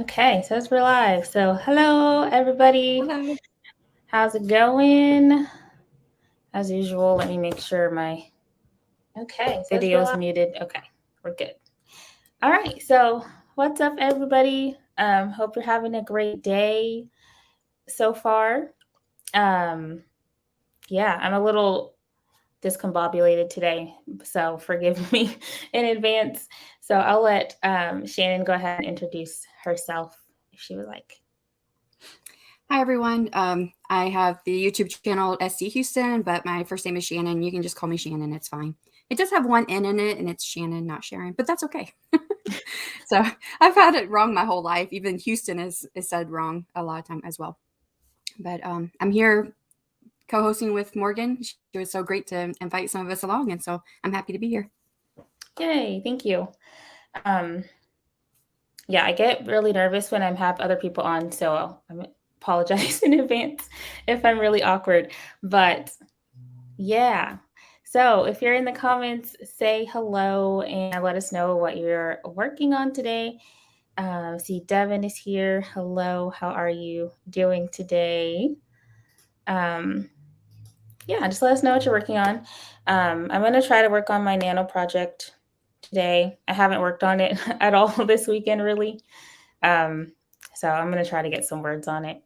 Okay, so we're live. So hello, everybody. Hello. How's it going? As usual, let me make sure my video is muted. Okay, we're good. All right, so what's up, everybody? Hope you're having a great day so far. Yeah, I'm a little discombobulated today, so forgive me in advance. So I'll let Shannon go ahead and introduce herself if she would like. Hi, everyone. I have the YouTube channel SC Huston, but my first name is Shannon. You can just call me Shannon. It's fine. It does have one N in it, and it's Shannon, not Sharon, but that's okay. So I've had it wrong my whole life. Even Houston is said wrong a lot of time as well. But I'm here co-hosting with Morgan. She was so great to invite some of us along, and so I'm happy to be here. Yay, thank you. Yeah, I get really nervous when I have other people on, so I apologize in advance if I'm really awkward. But yeah, so if you're in the comments, say hello and let us know what you're working on today. See, Devin is here. Hello, how are you doing today? Yeah, just let us know what you're working on. I'm going to try to work on my nano project today. I haven't worked on it at all this weekend, really. So I'm going to try to get some words on it.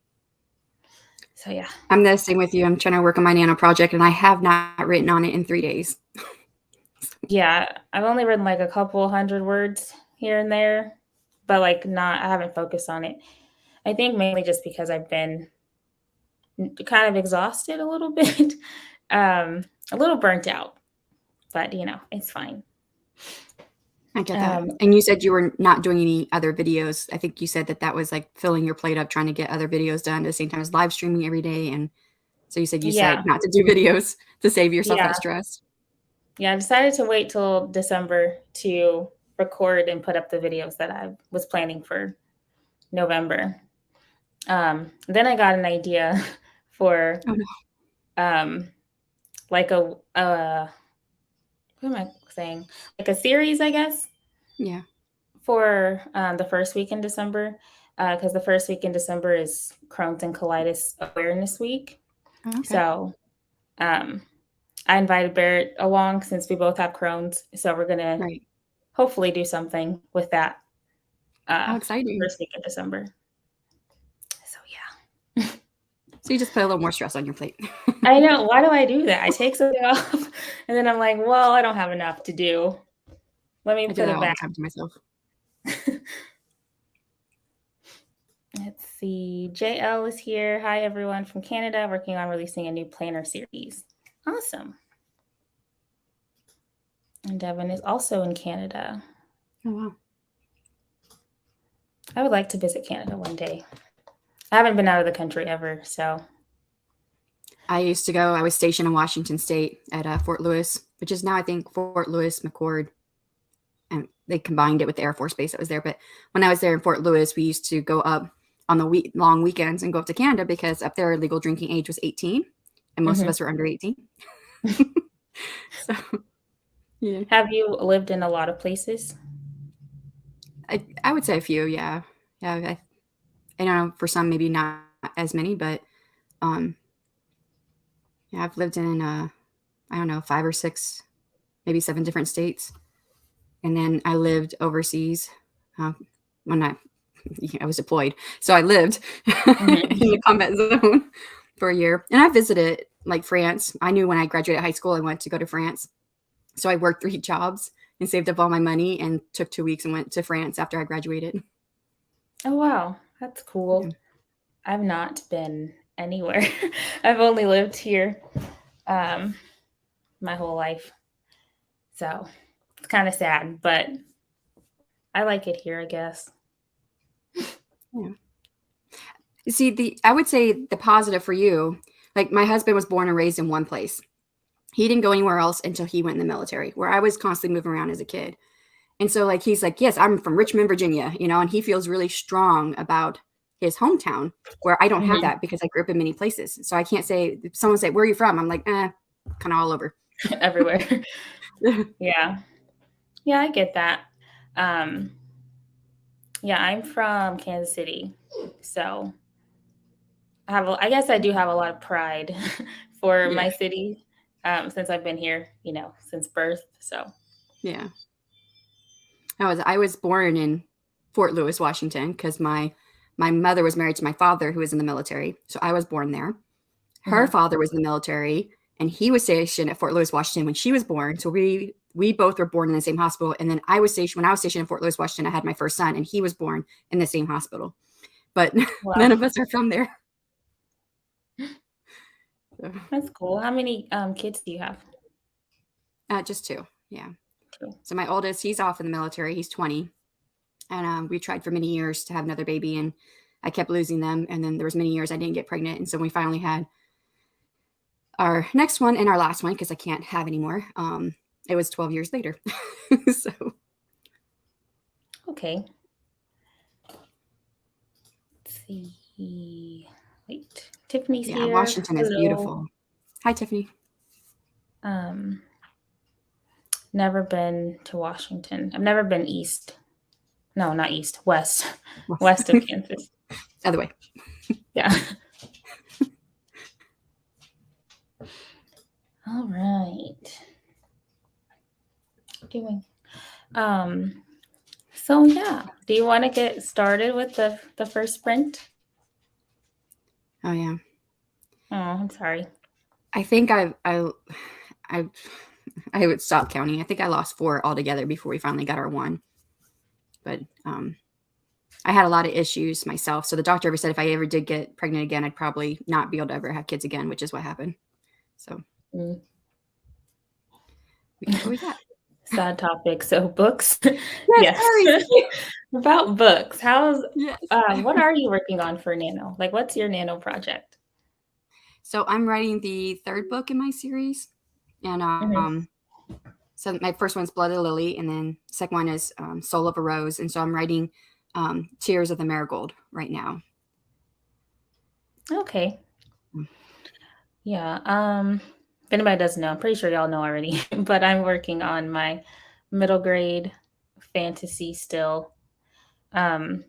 So yeah. I'm the same with you. I'm trying to work on my nano project, and I have not written on it in 3 days. Yeah, I've only written like a couple hundred words here and there, but I haven't focused on it. I think mainly just because I've been kind of exhausted a little bit, a little burnt out, but it's fine. I get that. And you said you were not doing any other videos. I think you said that was like filling your plate up, trying to get other videos done at the same time as live streaming every day. And so you said you decided not to do videos to save yourself that stress. Yeah, I decided to wait till December to record and put up the videos that I was planning for November. Then I got an idea for like a what am I saying? Like a series, I guess. Yeah. For the first week in December, because the first week in December is Crohn's and Colitis Awareness Week. Okay. So I invited Barrett along since we both have Crohn's. So we're going to hopefully do something with that. How exciting. First week in December. So yeah. So you just put a little more stress on your plate. I know. Why do I do that? I take something off and then I'm like, well, I don't have enough to do. Let me put it back. All the time to myself. Let's see. JL is here. Hi, everyone from Canada, working on releasing a new planner series. Awesome. And Devin is also in Canada. Oh, wow. I would like to visit Canada one day. I haven't been out of the country ever, so. I used to go. I was stationed in Washington State at Fort Lewis, which is now, I think, Fort Lewis McChord. And they combined it with the Air Force Base that was there. But when I was there in Fort Lewis, we used to go up on the long weekends and go up to Canada because up there legal drinking age was 18 and most of us were under 18. So, yeah. Have you lived in a lot of places? I would say a few, yeah. Yeah, I don't know, for some maybe not as many, but yeah, I've lived in I don't know, 5 or 6, maybe 7 different states. And then I lived overseas when I was deployed. So I lived in the combat zone for a year. And I visited like France. I knew when I graduated high school, I wanted to go to France. So I worked 3 jobs and saved up all my money and took 2 weeks and went to France after I graduated. Oh, wow. That's cool. Yeah. I've not been anywhere. I've only lived here my whole life. So it's kind of sad, but I like it here, I guess. Yeah. See, I would say the positive for you, like my husband was born and raised in one place. He didn't go anywhere else until he went in the military, where I was constantly moving around as a kid. And so like, he's like, yes, I'm from Richmond, Virginia, and he feels really strong about his hometown, where I don't have that because I grew up in many places. So I can't say, if someone say, where are you from? I'm like, kind of all over. Everywhere. Yeah. Yeah, I get that. Yeah, I'm from Kansas City, so I guess I do have a lot of pride for Yeah. my city, since I've been here, since birth. So, Yeah. I was born in Fort Lewis, Washington, because my mother was married to my father, who was in the military. So I was born there. Her mhm. father was in the military, and he was stationed at Fort Lewis, Washington, when she was born. So we both were born in the same hospital. And then when I was stationed in Fort Lewis, Washington, I had my first son, and he was born in the same hospital. But none Wow, of us are from there. So, that's cool. How many kids do you have? just two. Yeah. Two. So my oldest, he's off in the military. He's 20, and we tried for many years to have another baby, and I kept losing them. And then there was many years I didn't get pregnant, and so we finally had our next one and our last one because I can't have anymore. It was 12 years later. So Okay. Let's see. Wait, Tiffany's yeah, here. Washington is Hello. beautiful. Hi, Tiffany. Um, Never been to Washington. I've never been east. No, not east. West. West of Kansas. Other way. Yeah. All right. Doing. Um. So yeah, do you want to get started with the first sprint? Oh yeah. Oh, I'm sorry. I think I I would stop counting. I think I lost 4 altogether before we finally got our one. But I had a lot of issues myself. So the doctor ever said if I ever did get pregnant again, I'd probably not be able to ever have kids again, which is what happened. So Mm. we got what we got. Sad topic. So books. Yes, Yes. sorry. About books. Yes. What are you working on for Nano? Like, what's your Nano project? So I'm writing the 3rd book in my series, and Mhm. so my first one's Blood of the Lily, and then second one is Soul of a Rose, and so I'm writing Tears of the Marigold right now. Okay. Mm. Yeah. If anybody doesn't know, I'm pretty sure y'all know already, but I'm working on my middle grade fantasy still. Um,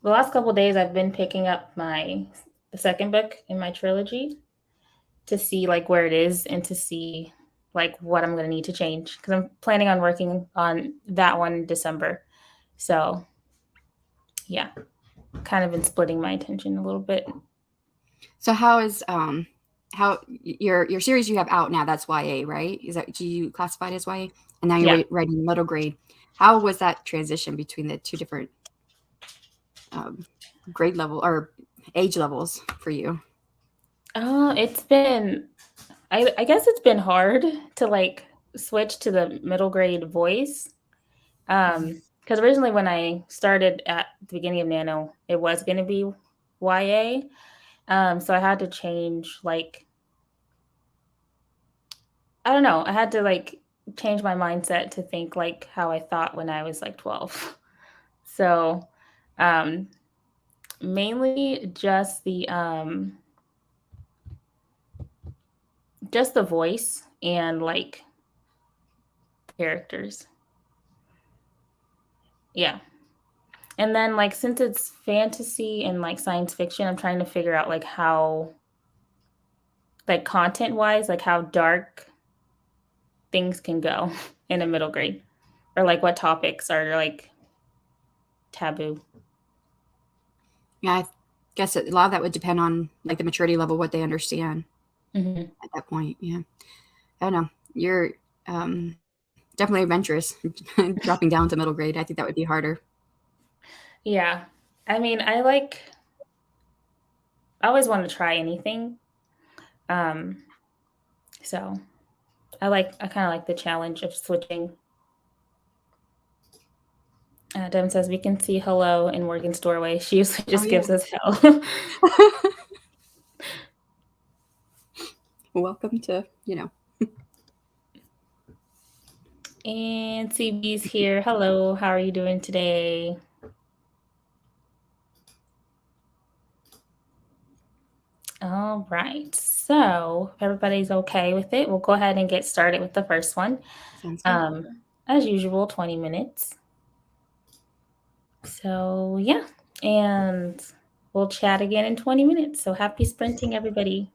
the last couple days I've been picking up the second book in my trilogy to see like where it is and to see like what I'm gonna need to change because I'm planning on working on that one in December. So yeah, kind of been splitting my attention a little bit. So how your series you have out now? That's YA, right? Is that, do you classify it as YA? And now you're Yeah. writing middle grade. How was that transition between the two different um, grade level or age levels for you? It's been I guess it's been hard to like switch to the middle grade voice. Because originally when I started at the beginning of Nano, it was gonna be YA. So I had to change like I don't know, I had to like change my mindset to think like how I thought when I was like 12. So um mainly just the voice and like characters. Yeah. And then like since it's fantasy and like science fiction, I'm trying to figure out like how like content wise, like how dark things can go in a middle grade or like what topics are like taboo. Yeah, I guess a lot of that would depend on like the maturity level, what they understand Mhm. at that point. Yeah, I don't know. You're definitely adventurous. Dropping down to middle grade, I think that would be harder. Yeah. I mean, I always want to try anything. Um, so I kind of like the challenge of switching. Devin says we can see hello in Morgan's doorway. She usually Oh just yeah. gives us hell. Welcome to And CB's here. Hello, how are you doing today? All right. So, if everybody's okay with it, we'll go ahead and get started with the first one. sounds good. As usual, 20 minutes. So, yeah. And we'll chat again in 20 minutes. So, happy sprinting, everybody.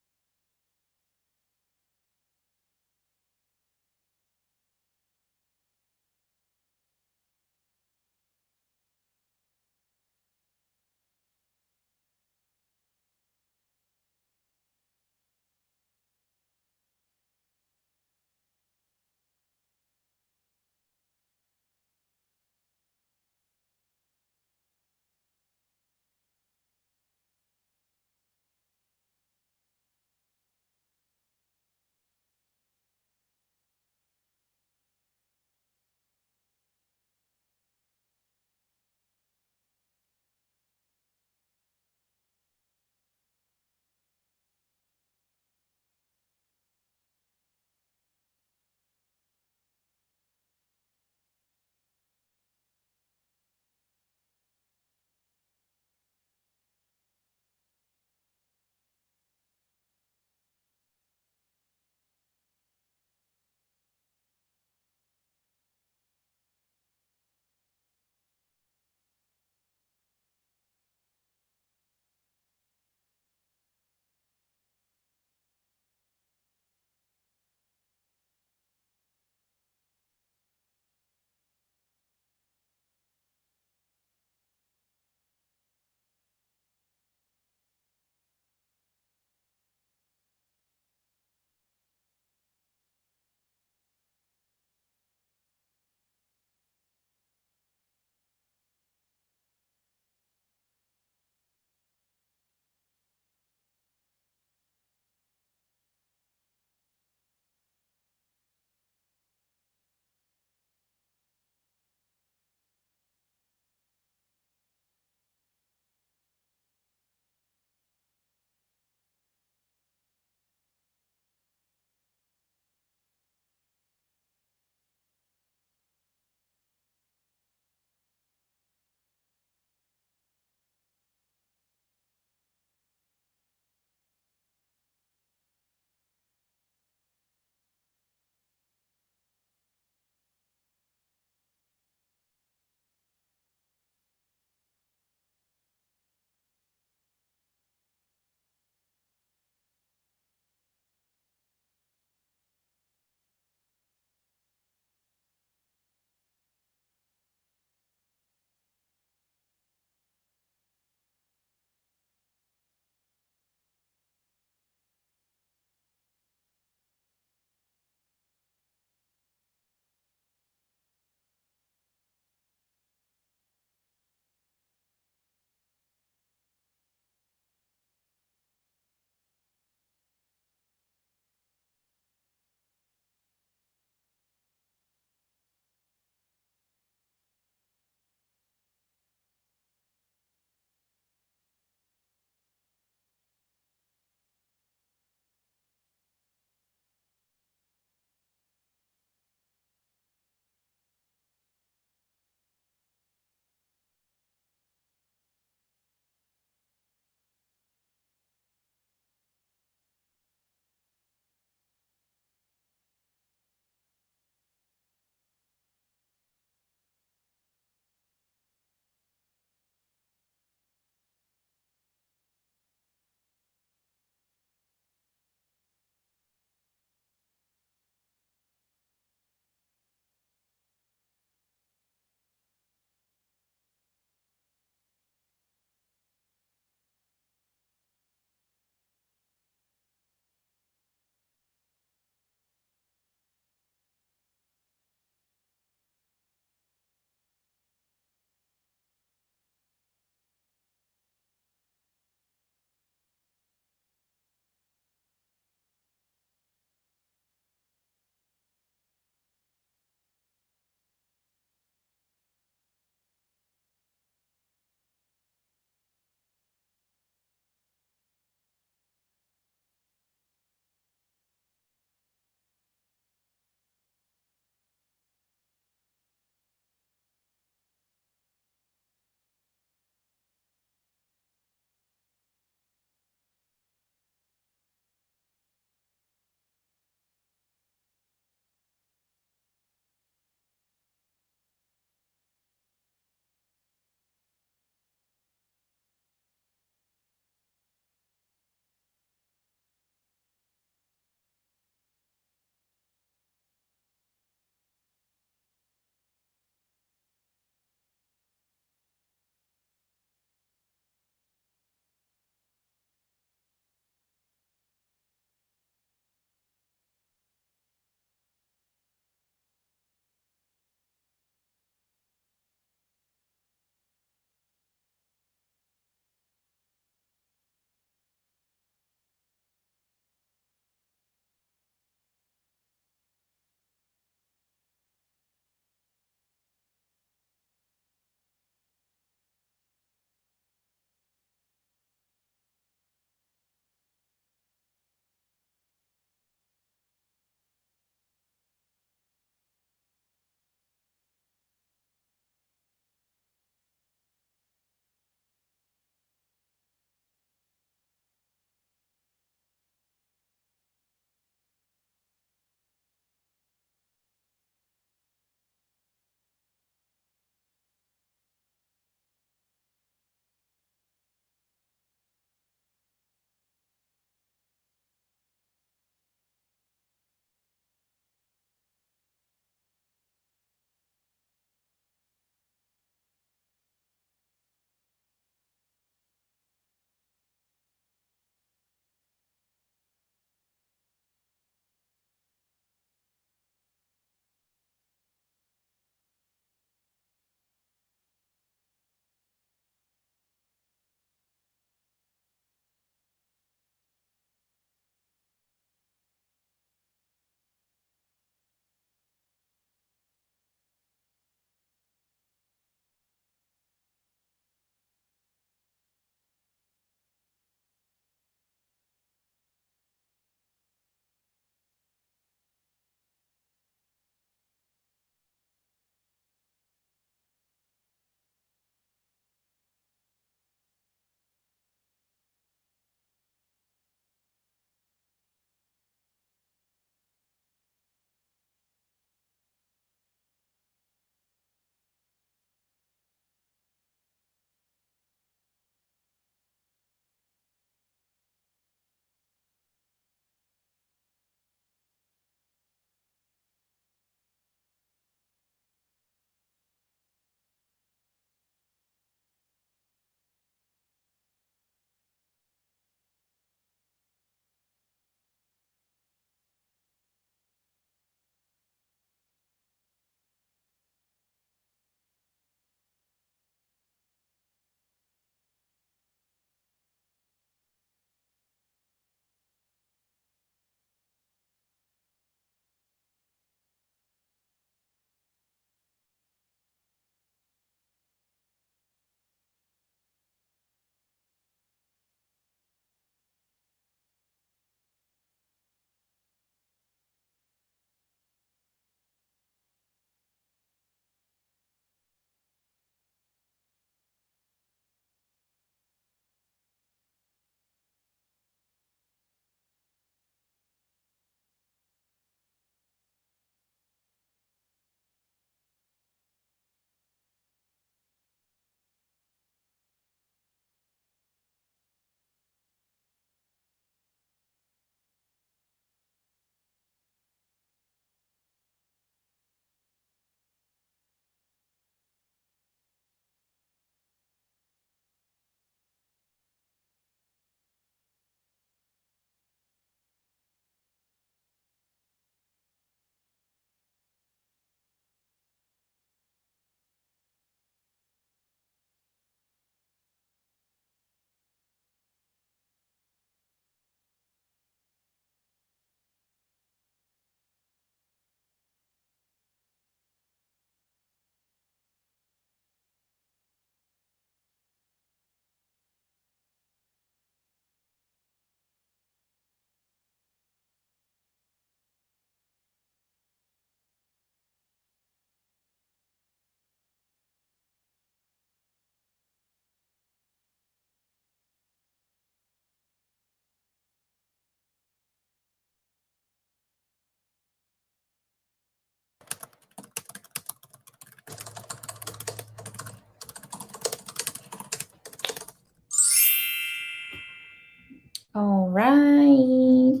All right.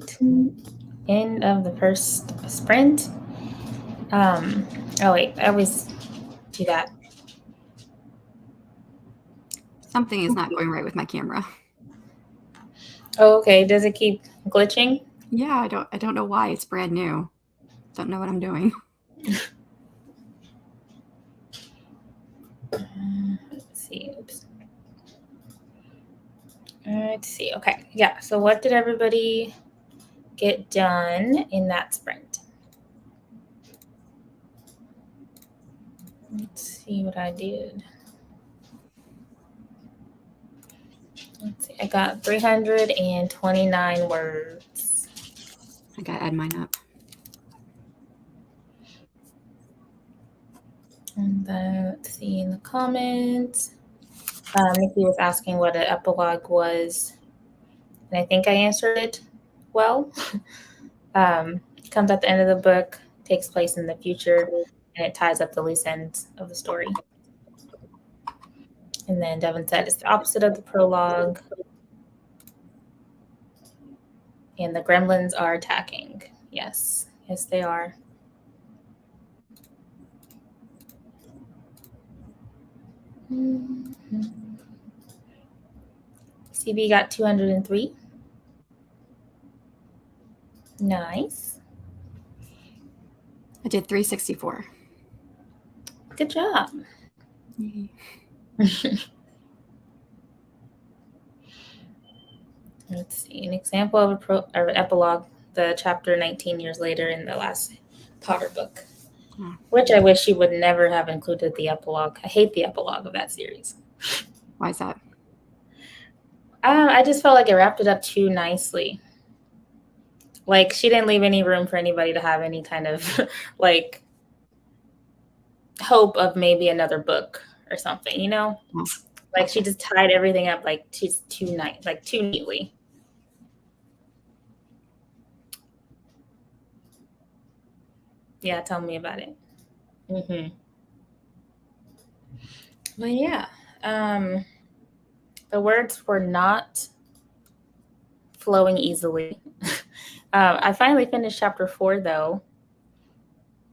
End of the first sprint. Oh wait, I always do that. Something is not going right with my camera. Oh, okay. Does it keep glitching? Yeah, I don't know why. It's brand new. Don't know what I'm doing. Let's see. Oops. Let's see. Okay. Yeah. So what did everybody get done in that sprint? Let's see what I did. Let's see. I got 329 words. I gotta add mine up. And then let's see in the comments. Nikki was asking what an epilogue was, and I think I answered it well. Comes at the end of the book, takes place in the future, and it ties up the loose ends of the story. And then Devin said it's the opposite of the prologue. And the gremlins are attacking. Yes. Yes, they are. Mm-hmm. CB got 203. Nice. I did 364. Good job. Let's see. An example of an epilogue, the chapter 19 years later in the last Potter book, which I wish you would never have included the epilogue. I hate the epilogue of that series. Why is that? I just felt like it wrapped it up too nicely. Like she didn't leave any room for anybody to have any kind of like hope of maybe another book or something, you know? Oh, like she just tied everything up like too nice, like too neatly. Yeah, tell me about it. Mm-hmm. But yeah, the words were not flowing easily. I finally finished chapter 4 though,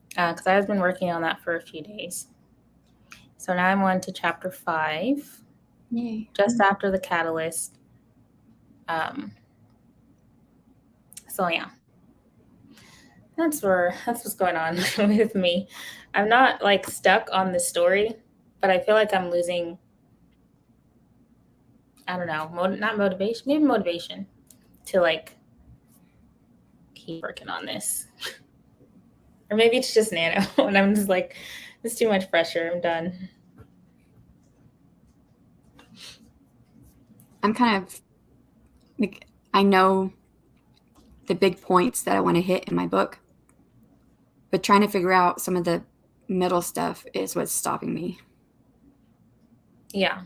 because I've been working on that for a few days. So now I'm on to chapter 5. Yay. Just after the catalyst. So yeah, that's what's going on with me. I'm not like stuck on the story, but I feel like I'm losing. I don't know, not motivation, maybe motivation to like keep working on this. Or maybe it's just Nano, and I'm just like, it's too much pressure. I'm done. I'm kind of like, I know the big points that I want to hit in my book, but trying to figure out some of the middle stuff is what's stopping me. Yeah,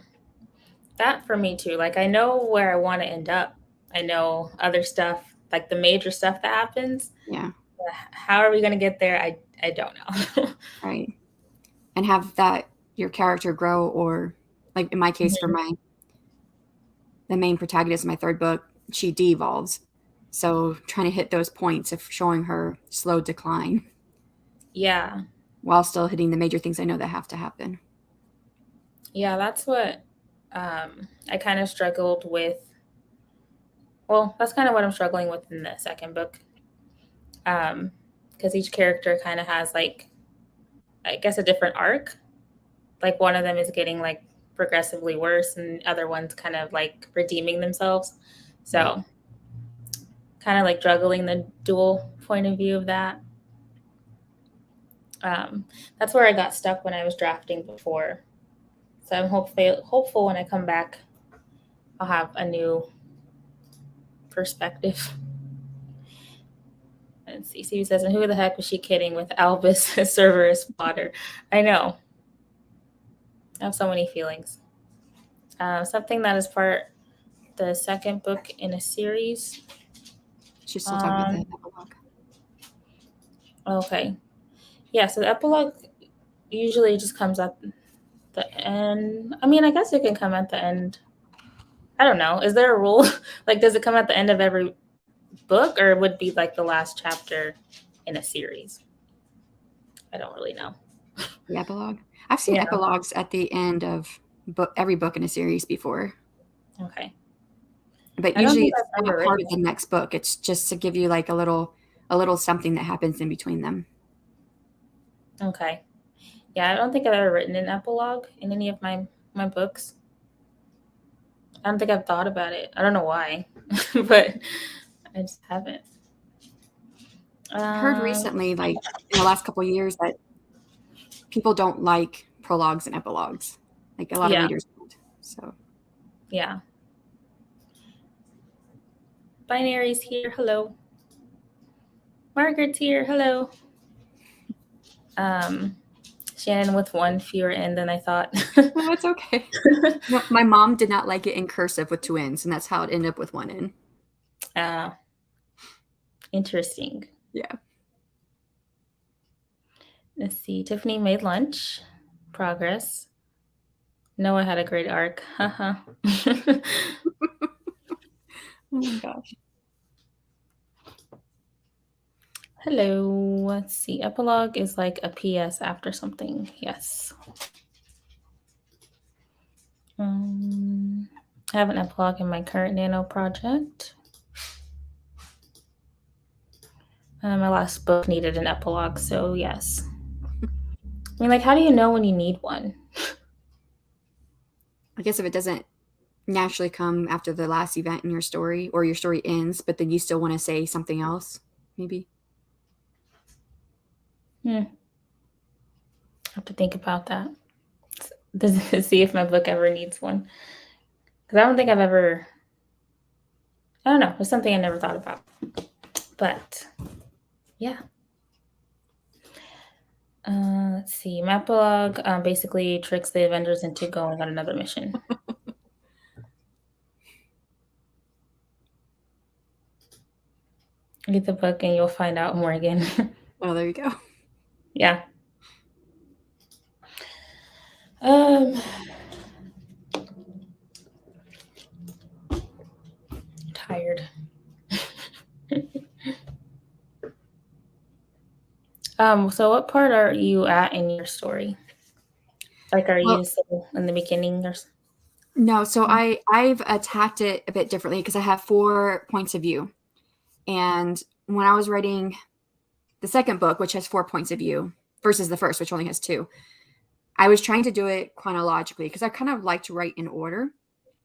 that for me too. Like I know where I want to end up. I know other stuff, like the major stuff that happens. Yeah. How are we going to get there? I don't know. Right. And have that your character grow, or like in my case for the main protagonist in my third book, she de-evolves. So trying to hit those points of showing her slow decline. Yeah. While still hitting the major things I know that have to happen. Yeah, that's what I kind of struggled with. Well, that's kind of what I'm struggling with in the second book. Because each character kind of has like, I guess, a different arc. Like one of them is getting like progressively worse, and other ones kind of like redeeming themselves. So, kind of like juggling the dual point of view of that. That's where I got stuck when I was drafting before. So I'm hopeful when I come back, I'll have a new perspective. Let's see. Stevie says, and who the heck was she kidding with Albus Cerberus Potter? I know. I have so many feelings. Something that is part the second book in a series. She's still talking about the epilogue. Okay. Yeah, so the epilogue usually just comes at the end. I mean, I guess it can come at the end I don't know. Is there a rule? Like, does it come at the end of every book, or would be like the last chapter in a series? I don't really know. The epilogue. I've seen Yeah. epilogues at the end of every book in a series before, Okay. but I don't usually think it's I've not ever part written. of the next book. It's just to give you like a little something that happens in between them. Okay. Yeah, I don't think I've ever written an epilogue in any of my books. I don't think I've thought about it. I don't know why, but I just haven't. I heard recently, like in the last couple of years, that people don't like prologues and epilogues. Like a lot of Yeah, readers don't. So yeah. Binary's here. Hello. Margaret's here. Hello. Shannon with one fewer N than I thought. no, it's okay. No, my mom did not like it in cursive with two N's, and that's how it ended up with one N. Interesting. Yeah. Let's see. Tiffany made lunch. Progress. Noah had a great arc. Haha. Oh my gosh. Hello. Let's see. Epilogue is like a PS after something. Yes. I have an epilogue in my current Nano project. My last book needed an epilogue, so yes. I mean, like, how do you know when you need one? I guess if it doesn't naturally come after the last event in your story, or your story ends, but then you still want to say something else, maybe. I have to think about that. See if my book ever needs one. Because I don't think I've ever. I don't know. It's something I never thought about. But yeah. Let's see. My epilogue basically tricks the Avengers into going on another mission. Get the book and you'll find out more again. Oh, there you go. Yeah. Tired. So what part are you at in your story? Like, are Well, you still in the beginning or? no, so I've attacked it a bit differently because I have 4 points of view. And when I was writing the second book, which has 4 points of view, versus the first, which only has 2, I was trying to do it chronologically because I kind of like to write in order.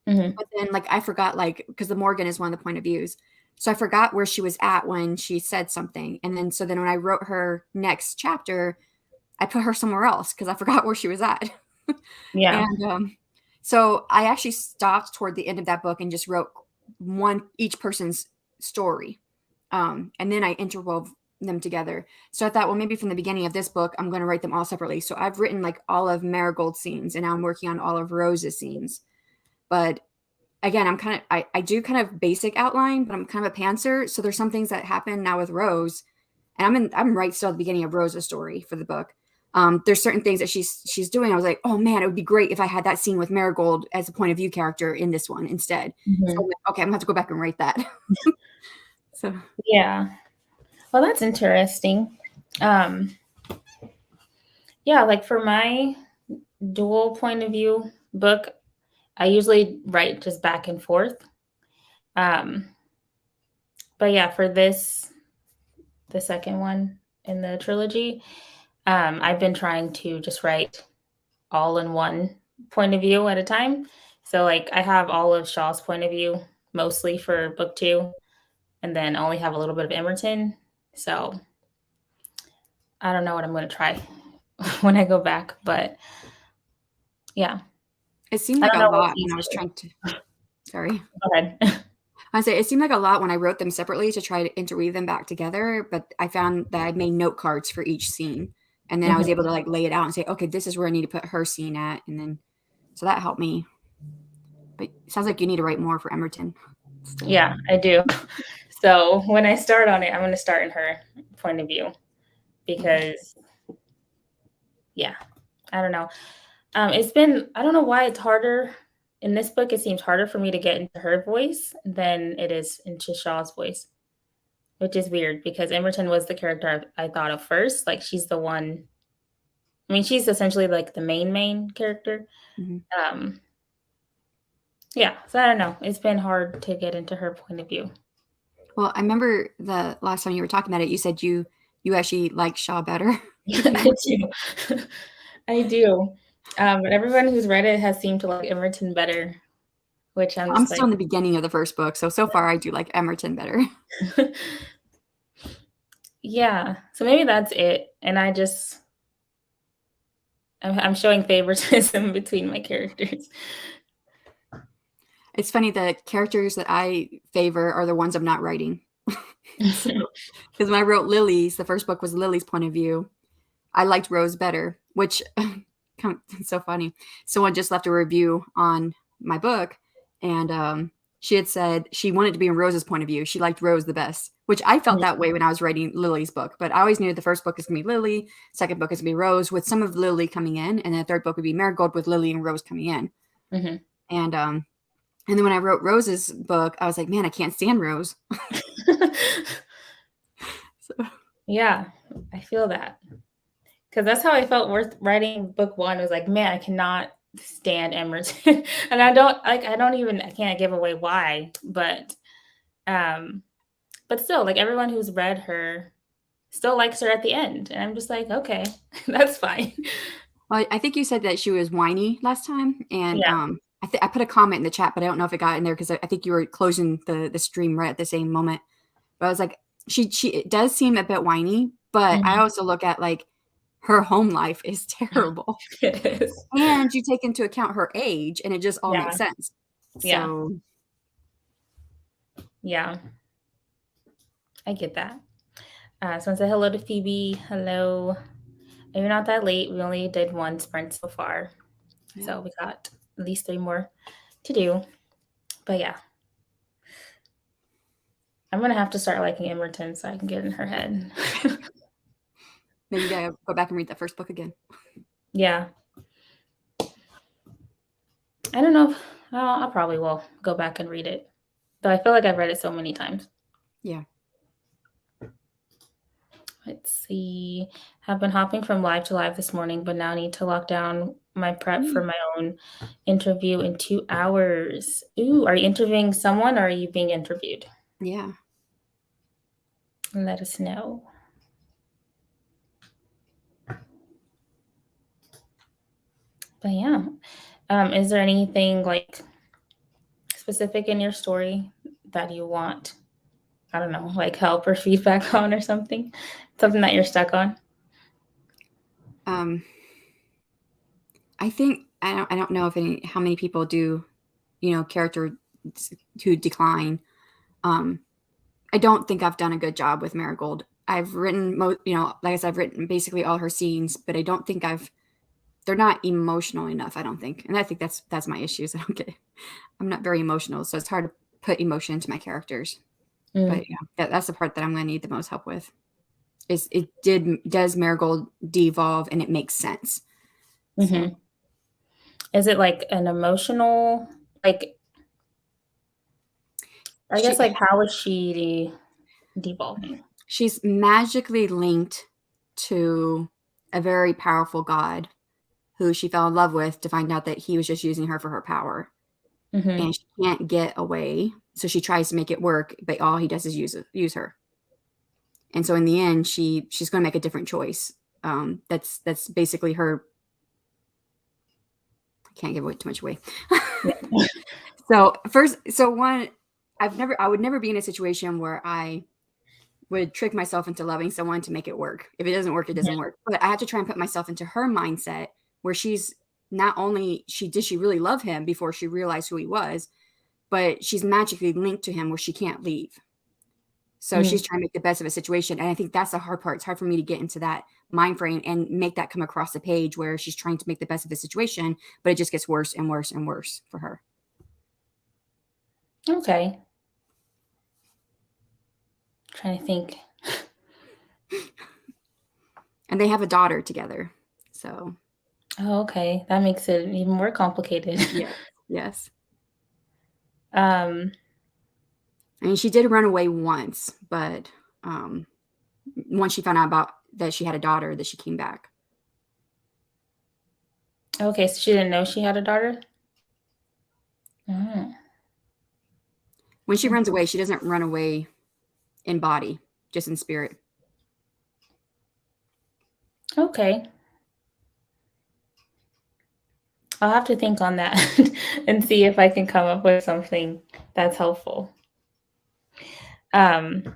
Mm-hmm. But then, like, I forgot, like, because the Morgan is one of the point of views. So I forgot where she was at when she said something. And then, so then when I wrote her next chapter, I put her somewhere else because I forgot where she was at. Yeah. And so I actually stopped toward the end of that book and just wrote each person's story. And then I interwove them together. So I thought, well, maybe from the beginning of this book, I'm going to write them all separately. So I've written like all of Marigold's scenes, and now I'm working on all of Rose's scenes. But again, I do kind of basic outline, but I'm kind of a pantser. So there's some things that happen now with Rose, and I'm right still at the beginning of Rose's story for the book. There's certain things that she's doing. I was like, oh man, it would be great if I had that scene with Marigold as a point of view character in this one instead. So Mm-hmm. I'm like, okay, I'm gonna have to go back and write that. So Yeah. Well, that's interesting. Um, yeah, like for my dual point of view book, I usually write just back and forth. But yeah, for this, the second one in the trilogy, I've been trying to just write all in one point of view at a time. So like I have all of Shaw's point of view mostly for book 2, and then only have a little bit of Emerton. So I don't know what I'm going to try when I go back, but yeah, it seemed I like don't a know what's lot when I was easier. trying to. Sorry. Go ahead. I say it seemed like a lot when I wrote them separately to try to interweave them back together, but I found that I made note cards for each scene, and then I was able to like lay it out and say, okay, this is where I need to put her scene at, and then so that helped me. But it sounds like you need to write more for Emerton. Still. Yeah, I do. So when I start on it, I'm going to start in her point of view because, yeah, I don't know. It's been, I don't know why it's harder in this book, it seems harder for me to get into her voice than it is into Shaw's voice, which is weird because Emerton was the character I thought of first. Like she's the one. I mean, she's essentially like the main character. Mm-hmm. Um, yeah, so I don't know. It's been hard to get into her point of view. Well, I remember the last time you were talking about it, you said you actually like Shaw better. I do. I do. But everyone who's read it has seemed to like Emerton better, which I'm I'm just still in the beginning of the first book, so far I do like Emerton better. like, yeah. So maybe that's it. And I'm showing favoritism between my characters. It's funny, the characters that I favor are the ones I'm not writing. Because when I wrote Lily's, the first book was Lily's point of view. I liked Rose better, which it's so funny. Someone just left a review on my book, and she had said she wanted to be in Rose's point of view. She liked Rose the best, which I felt that way when I was writing Lily's book. But I always knew the first book is going to be Lily, second book is going to be Rose, with some of Lily coming in, and then the third book would be Marigold with Lily and Rose coming in. Mm-hmm. And then when I wrote Rose's book, I was like, man, I can't stand Rose. So. Yeah, I feel that. Because that's how I felt worth writing book one. It was like, man, I cannot stand Emerson. And I can't give away why, but still, like everyone who's read her still likes her at the end. And I'm just like, okay, that's fine. Well, I think you said that she was whiny last time, and Yeah. I put a comment in the chat, but I don't know if it got in there because I think you were closing the stream right at the same moment. But I was like, she it does seem a bit whiny, but I also look at like her home life is terrible, It is. and you take into account her age, and it just all makes sense. So yeah, I get that. So I say hello to Phoebe. Hello. You're not that late. We only did one sprint so far. Yeah. So we got at least 3 more to do. But yeah. I'm going to have to start liking Emerton so I can get in her head. Maybe you gotta go back and read that first book again. Yeah. I don't know. I probably will go back and read it. Though I feel like I've read it so many times. Yeah. Let's see. Have been hopping from live to live this morning, but now need to lock down my prep for my own interview in 2 hours. Ooh, are you interviewing someone or are you being interviewed? Yeah. Let us know. But yeah. Is there anything like specific in your story that you want, I don't know, like help or feedback on or something? Something that you're stuck on? I think I don't know how many people do, character to decline. I don't think I've done a good job with Marigold. I've written, like I said, I've written basically all her scenes, but I don't think they're not emotional enough, I don't think. And I think that's my issues. I'm not very emotional, so it's hard to put emotion into my characters. But yeah, that's the part that I'm going to need the most help with. Does Marigold devolve and it makes sense? So. Is it like an emotional, like, I guess, like, how is she devolving? She's magically linked to a very powerful god who she fell in love with to find out that he was just using her for her power. And she can't get away. So she tries to make it work, but all he does is use her. And so in the end, she's going to make a different choice. That's basically her. I can't give away too much away. I would never be in a situation where I would trick myself into loving someone to make it work. If it doesn't work, it doesn't work. But I have to try and put myself into her mindset where she's not only did she really love him before she realized who he was, but she's magically linked to him where she can't leave. So she's trying to make the best of a situation. And I think that's the hard part. It's hard for me to get into that mind frame and make that come across the page where she's trying to make the best of the situation, but it just gets worse and worse and worse for her. Okay. Trying to think. And they have a daughter together. So. Oh, okay. That makes it even more complicated. Yeah. Yes. Um, I mean, she did run away once, but once she found out about that she had a daughter, that she came back. okay, so she didn't know she had a daughter? Oh. When she runs away, she doesn't run away in body, just in spirit. Okay. I'll have to think on that and see if I can come up with something that's helpful. Um,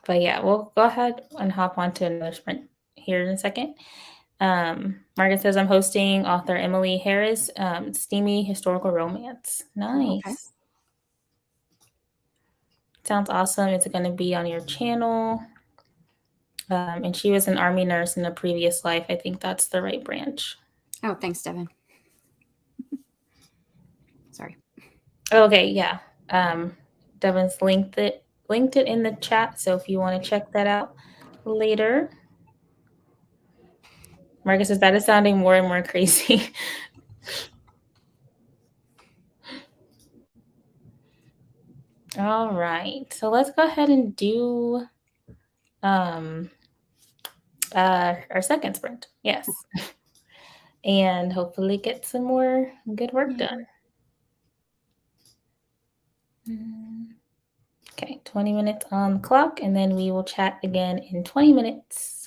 but yeah, we'll go ahead and hop on to another sprint here in a second. Margaret says, I'm hosting author Emily Harris, steamy historical romance. Oh, okay. Nice. Sounds awesome. It's going to be on your channel. And she was an Army nurse in a previous life. I think that's the right branch. Oh, thanks, Devin. Sorry. Okay, yeah. Devin's linked it in the chat. So if you want to check that out later. Marcus says that is sounding more and more crazy. All right. So let's go ahead and do our second sprint. Yes. And hopefully get some more good work done. Okay, 20 minutes on the clock, and then we will chat again in 20 minutes.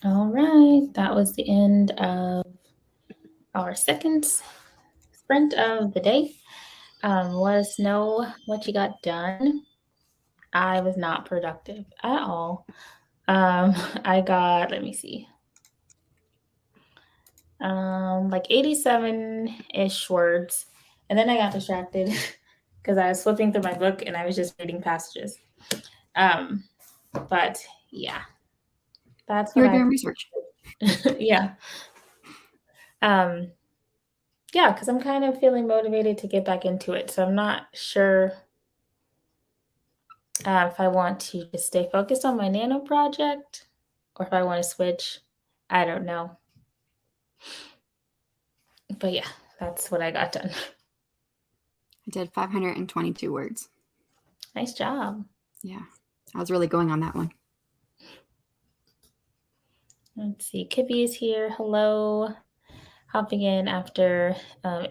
All right, that was the end of our second sprint of the day. Let us know what you got done. I was not productive at all. I got, let me see, like 87-ish words. And then I got distracted because I was flipping through my book and I was just reading passages. But yeah, that's You what were doing research. yeah. Yeah, because I'm kind of feeling motivated to get back into it. So I'm not sure if I want to just stay focused on my nano project or if I want to switch. I don't know. But yeah, that's what I got done. I did 522 words. Nice job. Yeah, I was really going on that one. Let's see. Kippy is here. Hello. Hopping in after a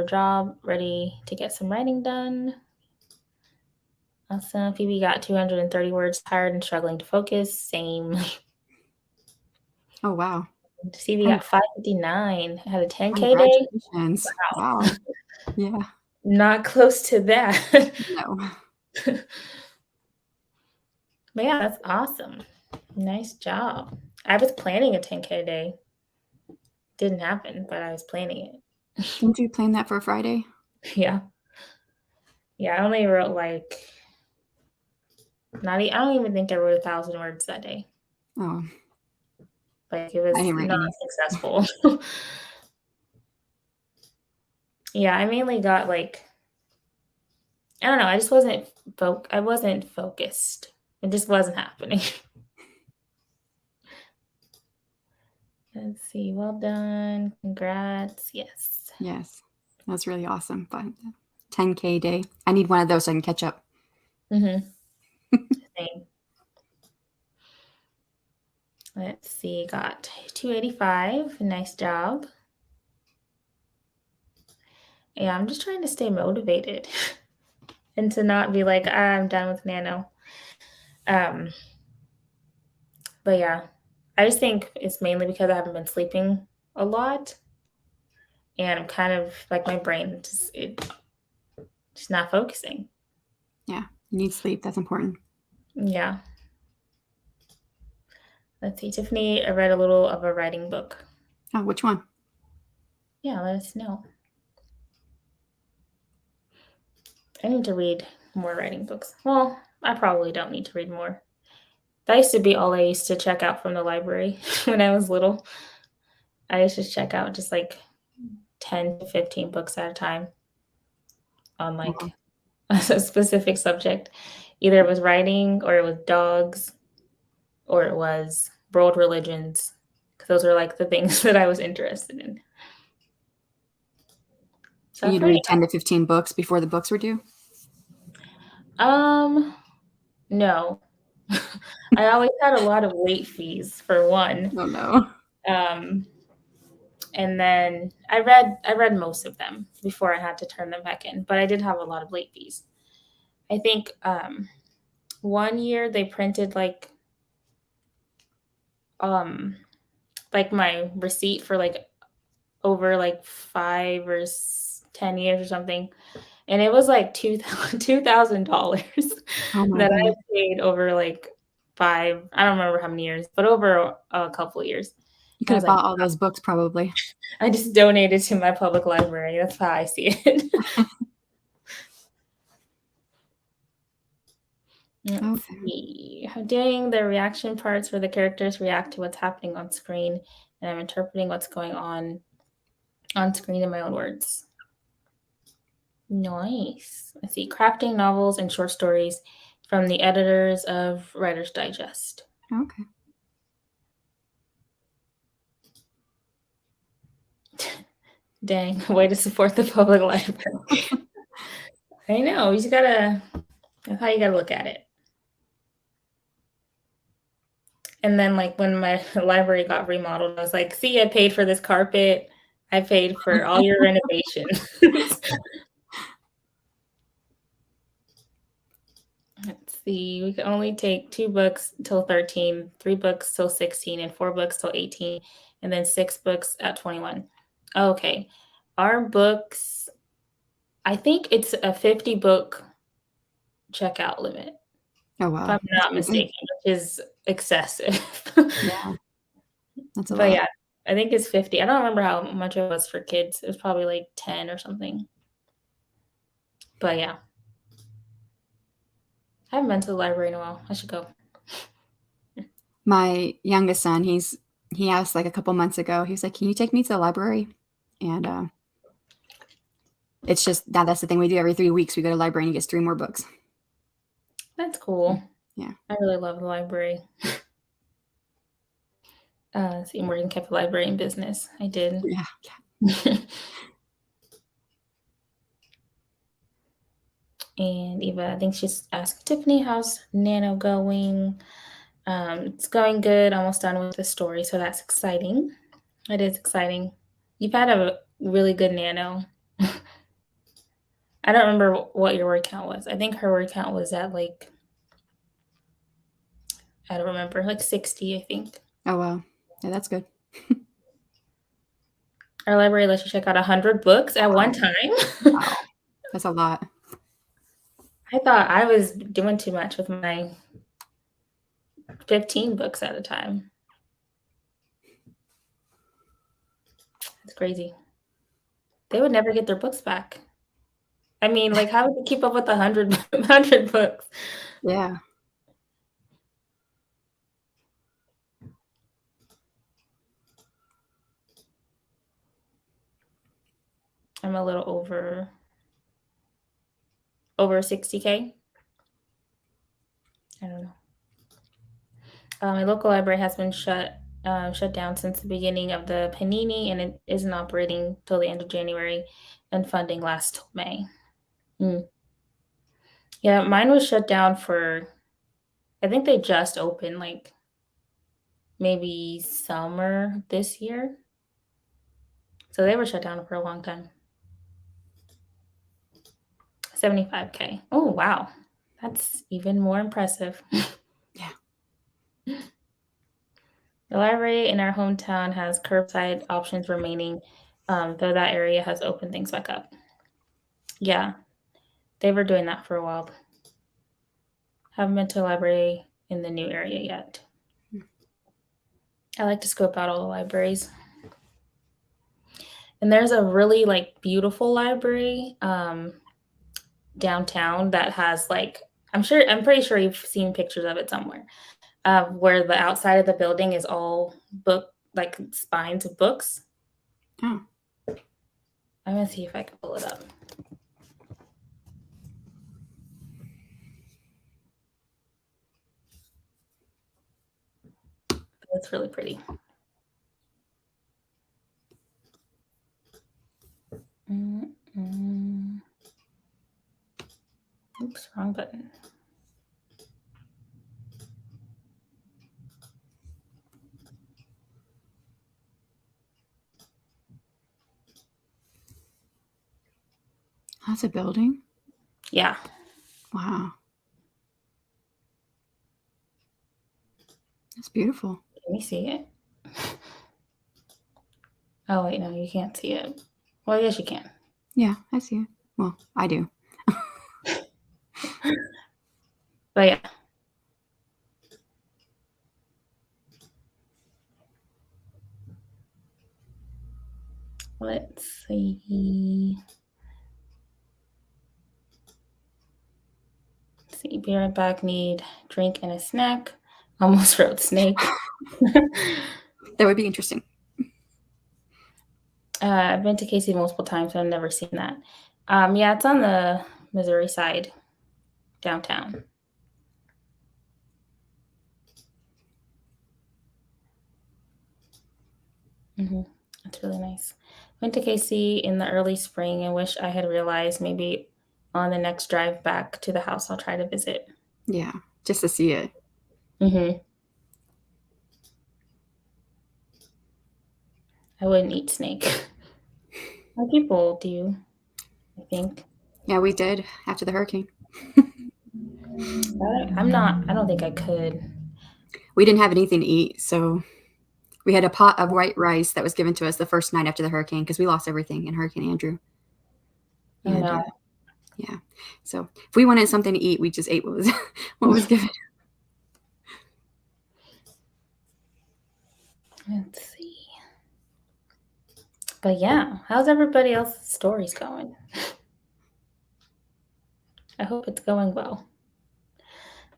job, ready to get some writing done. Awesome. Phoebe got 230 words, tired and struggling to focus. Same. Oh, wow. Stevie got 559. Had a 10K day. Congratulations. Wow. Yeah. Not close to that. No. But yeah, that's awesome. Nice job. I was planning a 10K day. Didn't happen, but I was planning it. Didn't you plan that for Friday? Yeah. Yeah, I only wrote like I don't even think I wrote 1,000 words that day. Oh. Like it was not successful. Yeah, I mainly got like I don't know, I just wasn't focused. It just wasn't happening. Let's see. Well done. Congrats. Yes. Yes. That's really awesome. But 10K day. I need one of those so I can catch up. Mm-hmm. Same. Let's see. Got 285. Nice job. Yeah, I'm just trying to stay motivated and to not be like, I'm done with Nano. But yeah, I just think it's mainly because I haven't been sleeping a lot. And I'm kind of like my brain just not focusing. Yeah, you need sleep. That's important. Yeah. Let's see. Tiffany, I read a little of a writing book. Oh, which one? Yeah, let us know. I need to read more writing books. Well, I probably don't need to read more. That used to be all I used to check out from the library when I was little. I used to check out just like 10 to 15 books at a time on like a specific subject. Either it was writing or it was dogs or it was world religions. Because those are like the things that I was interested in. So you'd read 10 to 15 books before the books were due? No. I always had a lot of late fees for one. Oh no. And then I read most of them before I had to turn them back in, but I did have a lot of late fees. I think one year they printed like my receipt for like over like 5 or 10 years or something, and it was like $2,000 that I paid over like 5. I don't remember how many years, but over a couple of years. You could have bought all those books probably. I just donated to my public library. That's how I see it. Let's see. I'm doing the reaction parts where the characters react to what's happening on screen, and I'm interpreting what's going on screen in my own words. Nice. Let's see. Crafting novels and short stories from the editors of Writer's Digest. Okay. Dang, way to support the public library. I know. That's how you gotta look at it. And then like when my library got remodeled, I was like, see, I paid for this carpet. I paid for all your renovations. Let's see. We can only take 2 books till 13, 3 books till 16, and 4 books till 18, and then 6 books at 21. Okay. Our books, I think it's a 50 book checkout limit, Oh, if wow. I'm That's not pretty good. mistaken, which is excessive. Yeah, that's a But lot. yeah, I think it's 50. I don't remember how much it was for kids. It was probably like 10 or something. But yeah, I haven't been to the library in a while. I should go. My youngest son, he asked like a couple months ago. He was like, "Can you take me to the library?" And it's just that's the thing we do every 3 weeks. We go to the library and he gets 3 more books. That's cool. Yeah. I really love the library. See, Morgan kept the library in business. I did. Yeah. And Eva, I think she's asked Tiffany, how's Nano going? It's going good. Almost done with the story, so that's exciting. It is exciting. You've had a really good Nano. I don't remember what your word count was. I think her word count was at like, I don't remember, like 60, I think. Oh, wow. Yeah, that's good. Our library lets you check out 100 books at one time. Wow. That's a lot. I thought I was doing too much with my 15 books at a time. It's crazy. They would never get their books back. I mean, like, how would you keep up with 100 books? Yeah. I'm a little over 60K. I don't know. My local library has been shut down since the beginning of the panini, and it isn't operating till the end of January, and funding lasts till May. Yeah, mine was shut down for, I think they just opened like maybe summer this year. So they were shut down for a long time. 75K. Oh, wow. That's even more impressive. Yeah. The library in our hometown has curbside options remaining, though that area has opened things back up. Yeah, they were doing that for a while. Haven't been to a library in the new area yet. I like to scope out all the libraries. And there's a really like beautiful library downtown that has like, I'm pretty sure you've seen pictures of it somewhere, where the outside of the building is all book, like spines of books. Oh. I'm gonna see if I can pull it up. It's really pretty. Oops, wrong button. That's a building? Yeah. Wow. That's beautiful. Can you see it? Oh, wait, no, you can't see it. Well, yes, you can. Yeah, I see it. Well, I do. But yeah. Let's see. Let's see. Be right back. Need drink and a snack. Almost wrote snake. That would be interesting. I've been to Casey multiple times, but I've never seen that. Yeah, it's on the Missouri side, downtown. That's really nice. Went to KC in the early spring and wish I had realized maybe on the next drive back to the house I'll try to visit. Yeah, just to see it. I wouldn't eat snake. Some people do, I think. Yeah, we did after the hurricane. I don't think I could. We didn't have anything to eat, so we had a pot of white rice that was given to us the first night after the hurricane because we lost everything in Hurricane Andrew. I And know. yeah, so if we wanted something to eat, we just ate what was given. Let's see. But yeah, how's everybody else's stories going? I hope it's going well.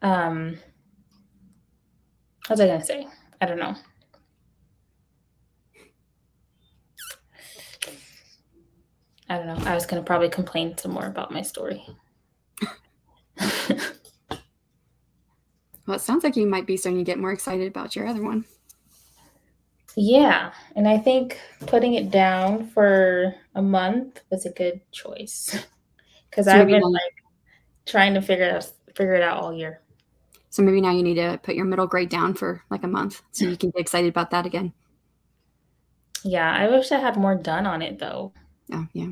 What was I gonna say? I don't know. I don't know. I was gonna probably complain some more about my story. Well, it sounds like you might be starting to get more excited about your other one. Yeah, and I think putting it down for a month was a good choice because So I've maybe been now, like trying to figure it out all year. so maybe now you need to put your middle grade down for like a month so you can get excited about that again. Yeah, I wish I had more done on it though. Oh yeah.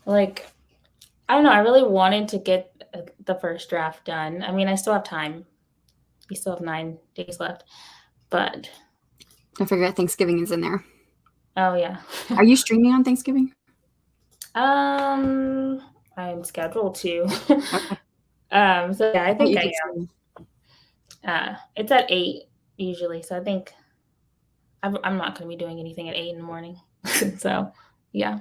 Like, I don't know. I really wanted to get the first draft done. I mean, I still have time. We still have 9 days left, but Don't forget Thanksgiving is in there. oh yeah. Are you streaming on Thanksgiving? I'm scheduled to. Okay. So yeah, I I thought think you I did stream. am. It's at 8 usually, so I think I'm not going to be doing anything at 8 in the morning. So yeah,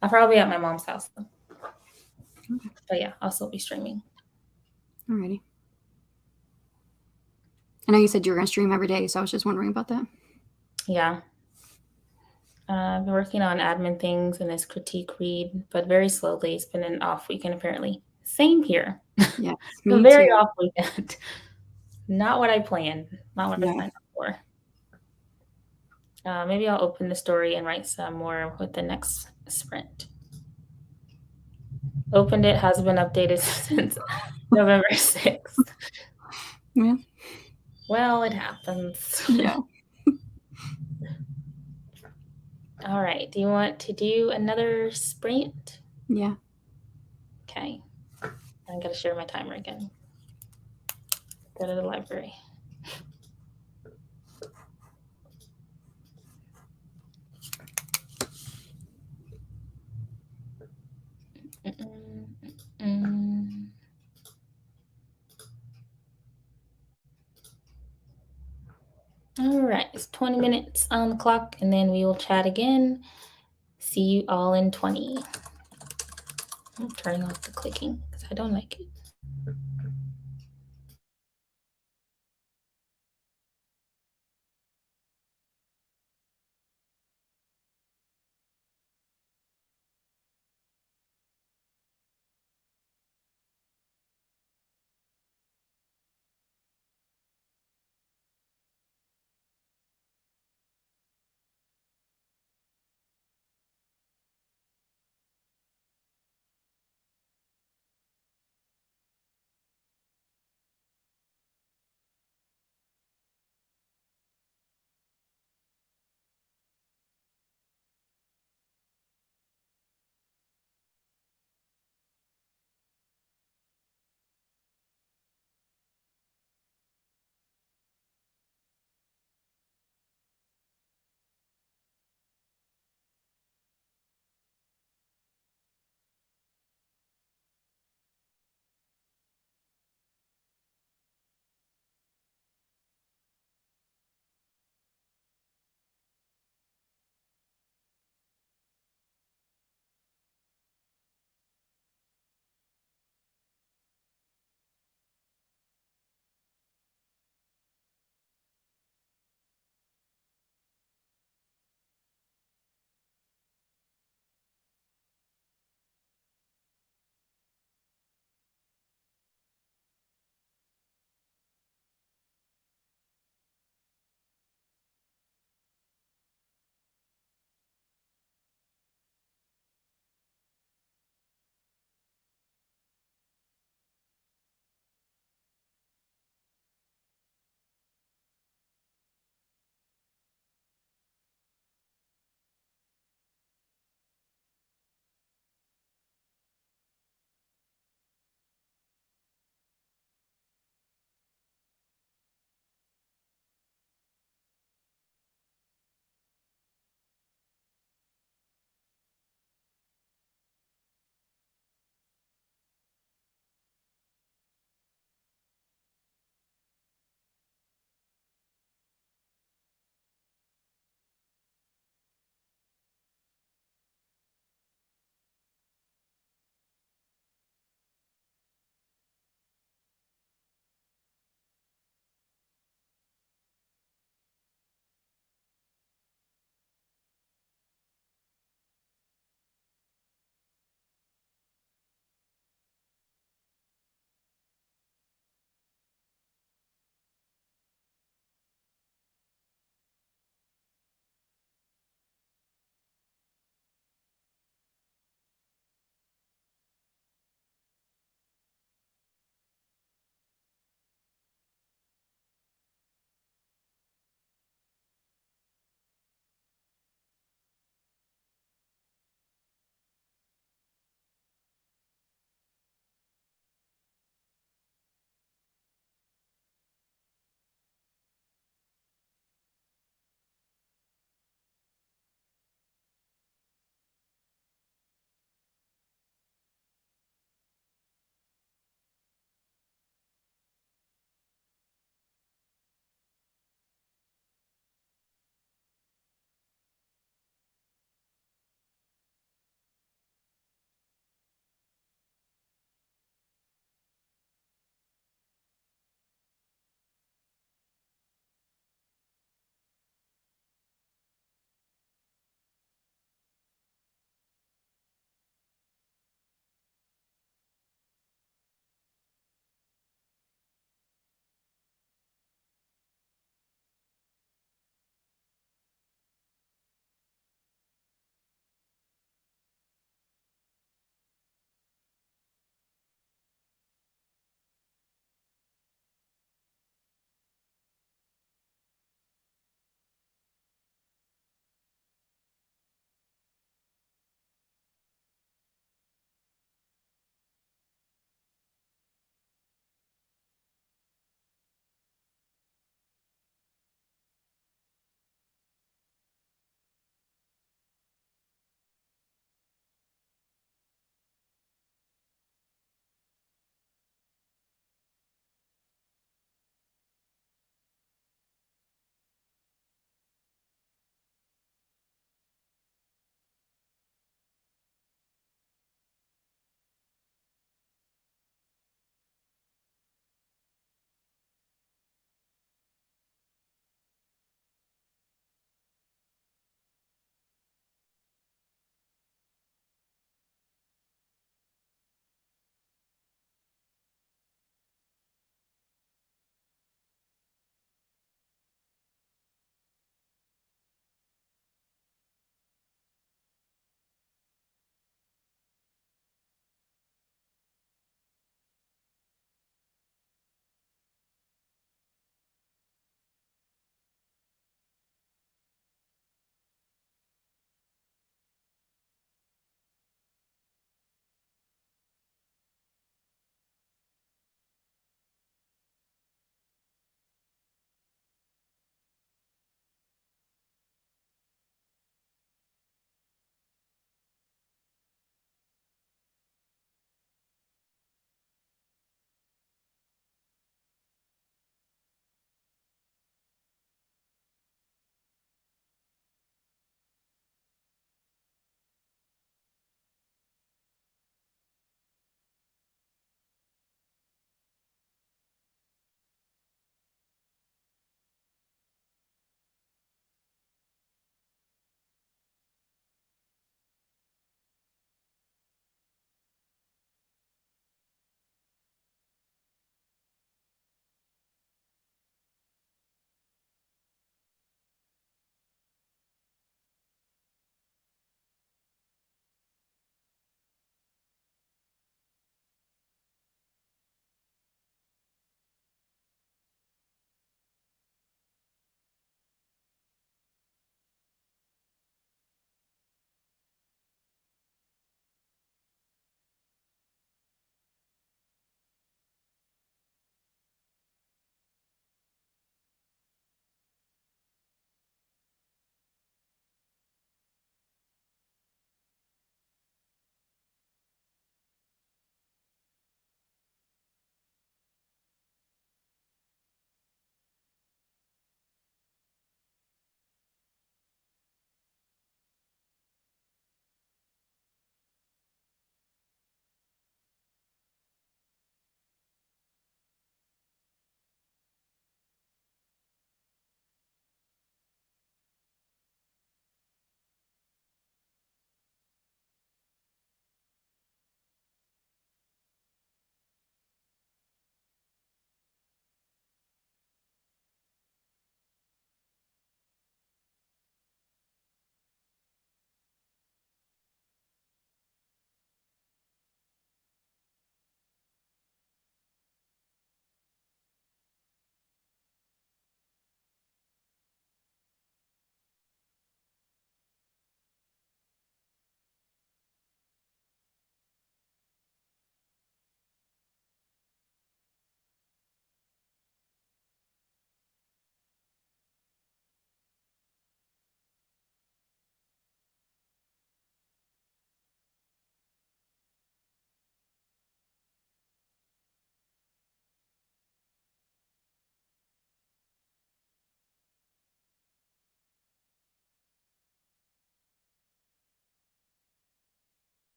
I'll probably be at my mom's house though. Okay. But yeah, I'll still be streaming. Alrighty. I know you said you were going to stream every day, so I was just wondering about that. Yeah. I've been working on admin things and this critique read, but very slowly. It's been an off weekend apparently. Same here. Yes, A me very too. off weekend. Not what I planned. Not what I No. signed up for. Maybe I'll open the story and write some more with the next sprint. Opened it, has been updated since November 6th. Yeah. Well, it happens. Yeah. All right. Do you want to do another sprint? Yeah. Okay. I'm going to share my timer again. Go to the library. All right, it's 20 minutes on the clock, and then we will chat again. See you all in 20. I'm turning off the clicking because I don't like it.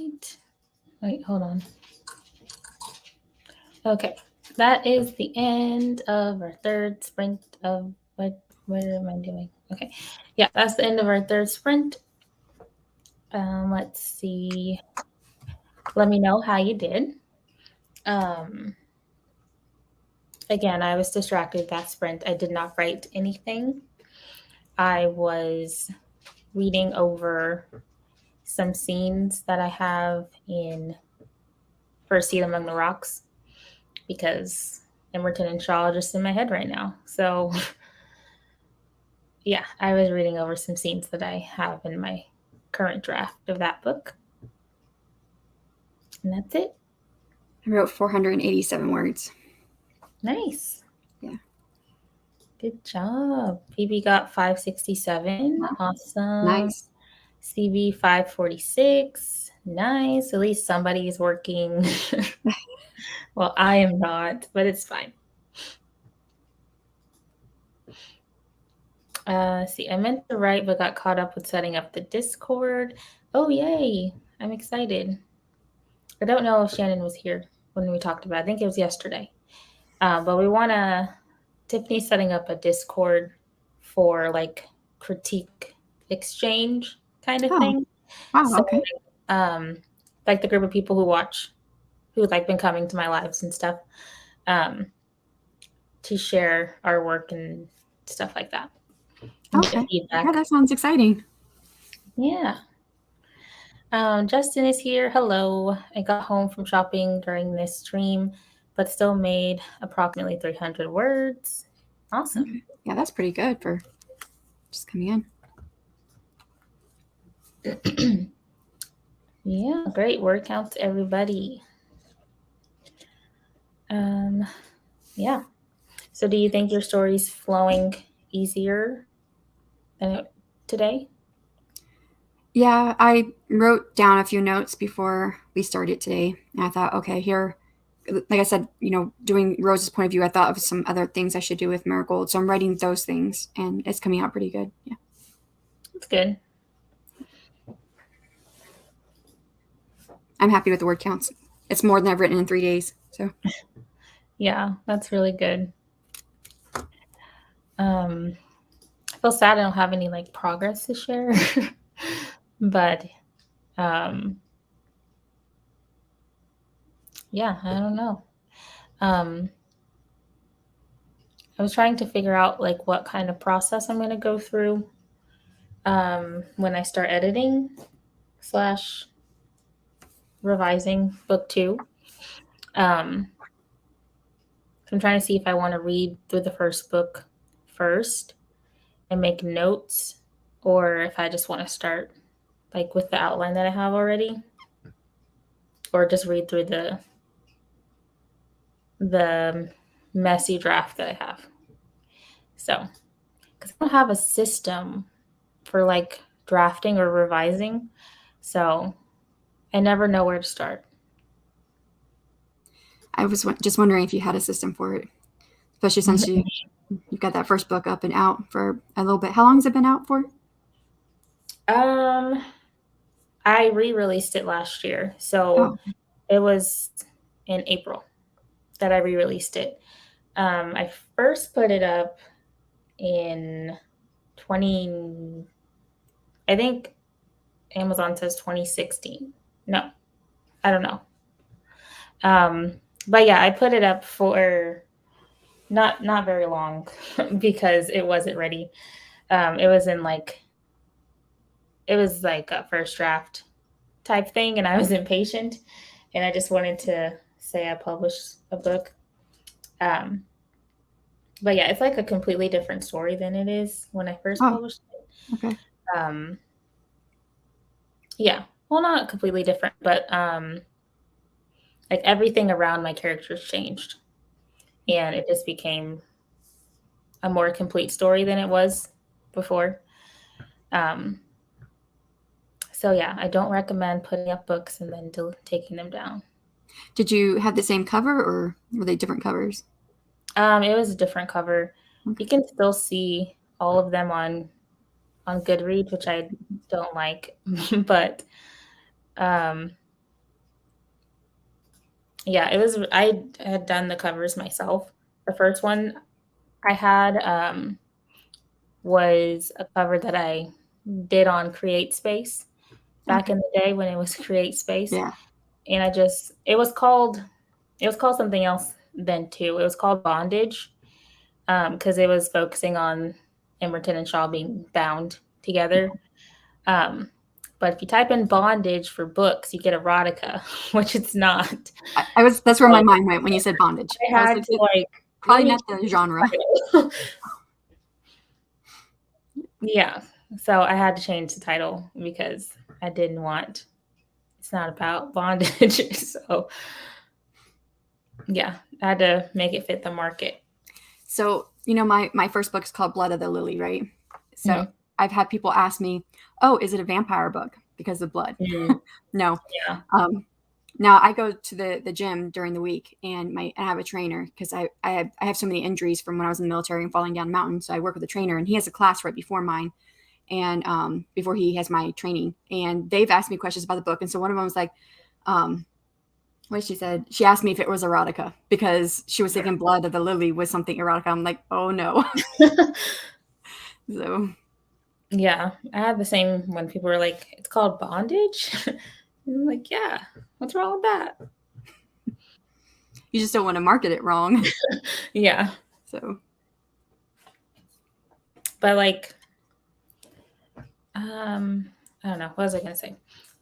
right. Wait, hold on. Okay, that is the end of our third sprint of what am I doing? Okay, yeah, that's the end of our third sprint. Let's see. Let me know how you did. Again, I was distracted that sprint. I did not write anything. I was reading over some scenes that I have in First Seat Among the Rocks because Emerton and Shaw are just in my head right now. So, yeah, I was reading over some scenes that I have in my current draft of that book. And that's it. I wrote 487 words. Nice. Yeah. Good job. Phoebe got 567. Wow. Awesome. Nice. CB 546. Nice. At least somebody is working. Well, I am not, but it's fine. See, I meant to write, but got caught up with setting up the Discord. Oh, yay. I'm excited. I don't know if Shannon was here when we talked about it. I think it was yesterday. But we want to, Tiffany's setting up a Discord for like critique exchange kind of thing. Wow, So, okay. like the group of people who like been coming to my lives and stuff, to share our work and stuff like that. Okay. Yeah, that sounds exciting. Yeah. Justin is here. Hello. I got home from shopping during this stream, but still made approximately 300 words. Awesome. Okay. Yeah, that's pretty good for just coming in. Yeah, great word counts, everybody. Yeah. So do you think your story's flowing easier than today? Yeah, I wrote down a few notes before we started today. And I thought, okay, here, like I said, doing Rose's point of view, I thought of some other things I should do with Marigold. So I'm writing those things, and it's coming out pretty good. Yeah. That's good. I'm happy with the word counts. It's more than I've written in 3 days. So. Yeah, that's really good. I feel sad I don't have any like progress to share, but yeah, I don't know. I was trying to figure out like what kind of process I'm going to go through when I start editing / revising book 2. I'm trying to see if I want to read through the first book first and make notes, or if I just want to start like with the outline that I have already, or just read through the messy draft that I have. So, because I don't have a system for like drafting or revising, so I never know where to start. I was just wondering if you had a system for it, especially since you've got that first book up and out for a little bit. How long has it been out for? I re-released it last year, so it was in April that I re-released it. I first put it up in I think Amazon says 2016. No, I don't know. But yeah, I put it up for not very long because it wasn't ready. It was like a first draft type thing, and I was impatient, and I just wanted to say I published a book. But yeah, it's like a completely different story than it is when I first published it. Okay. Yeah, well, not completely different, but like everything around my characters changed, and it just became a more complete story than it was before. So yeah, I don't recommend putting up books and then taking them down. Did you have the same cover, or were they different covers? It was a different cover. Okay. You can still see all of them on Goodreads, which I don't like, but Yeah, it was. I had done the covers myself. The first one I had was a cover that I did on Create Space back Okay. in the day when it was Create Space, Yeah. and it was called something else then too. It was called Bondage, because it was focusing on Emerton and Shaw being bound together. Um, but if you type in bondage for books, you get erotica, which it's not. That's where my So mind went when you said bondage. I I was had like, to like let probably me not the genre. yeah. So I had to change the title because I didn't want it's not about bondage. So yeah, I had to make it fit the market. So, my first book is called Blood of the Lily, right? So Mhm. I've had people ask me, oh, is it a vampire book because of blood? Mm, No. yeah. Um, Now I go to the gym during the week, and I have a trainer because I have so many injuries from when I was in the military and falling down mountains. So I work with a trainer, and he has a class right before mine, and before he has my training. And they've asked me questions about the book, and so one of them was like, um, what she said, she asked me if it was erotica because she was thinking Blood of the Lily was something erotica. I'm like, oh no. So Yeah, I had the same when people were like, "It's called bondage." And I'm like, "Yeah, what's wrong with that?" you just don't want to market it wrong. Yeah, So but like, I don't know. What was I gonna say?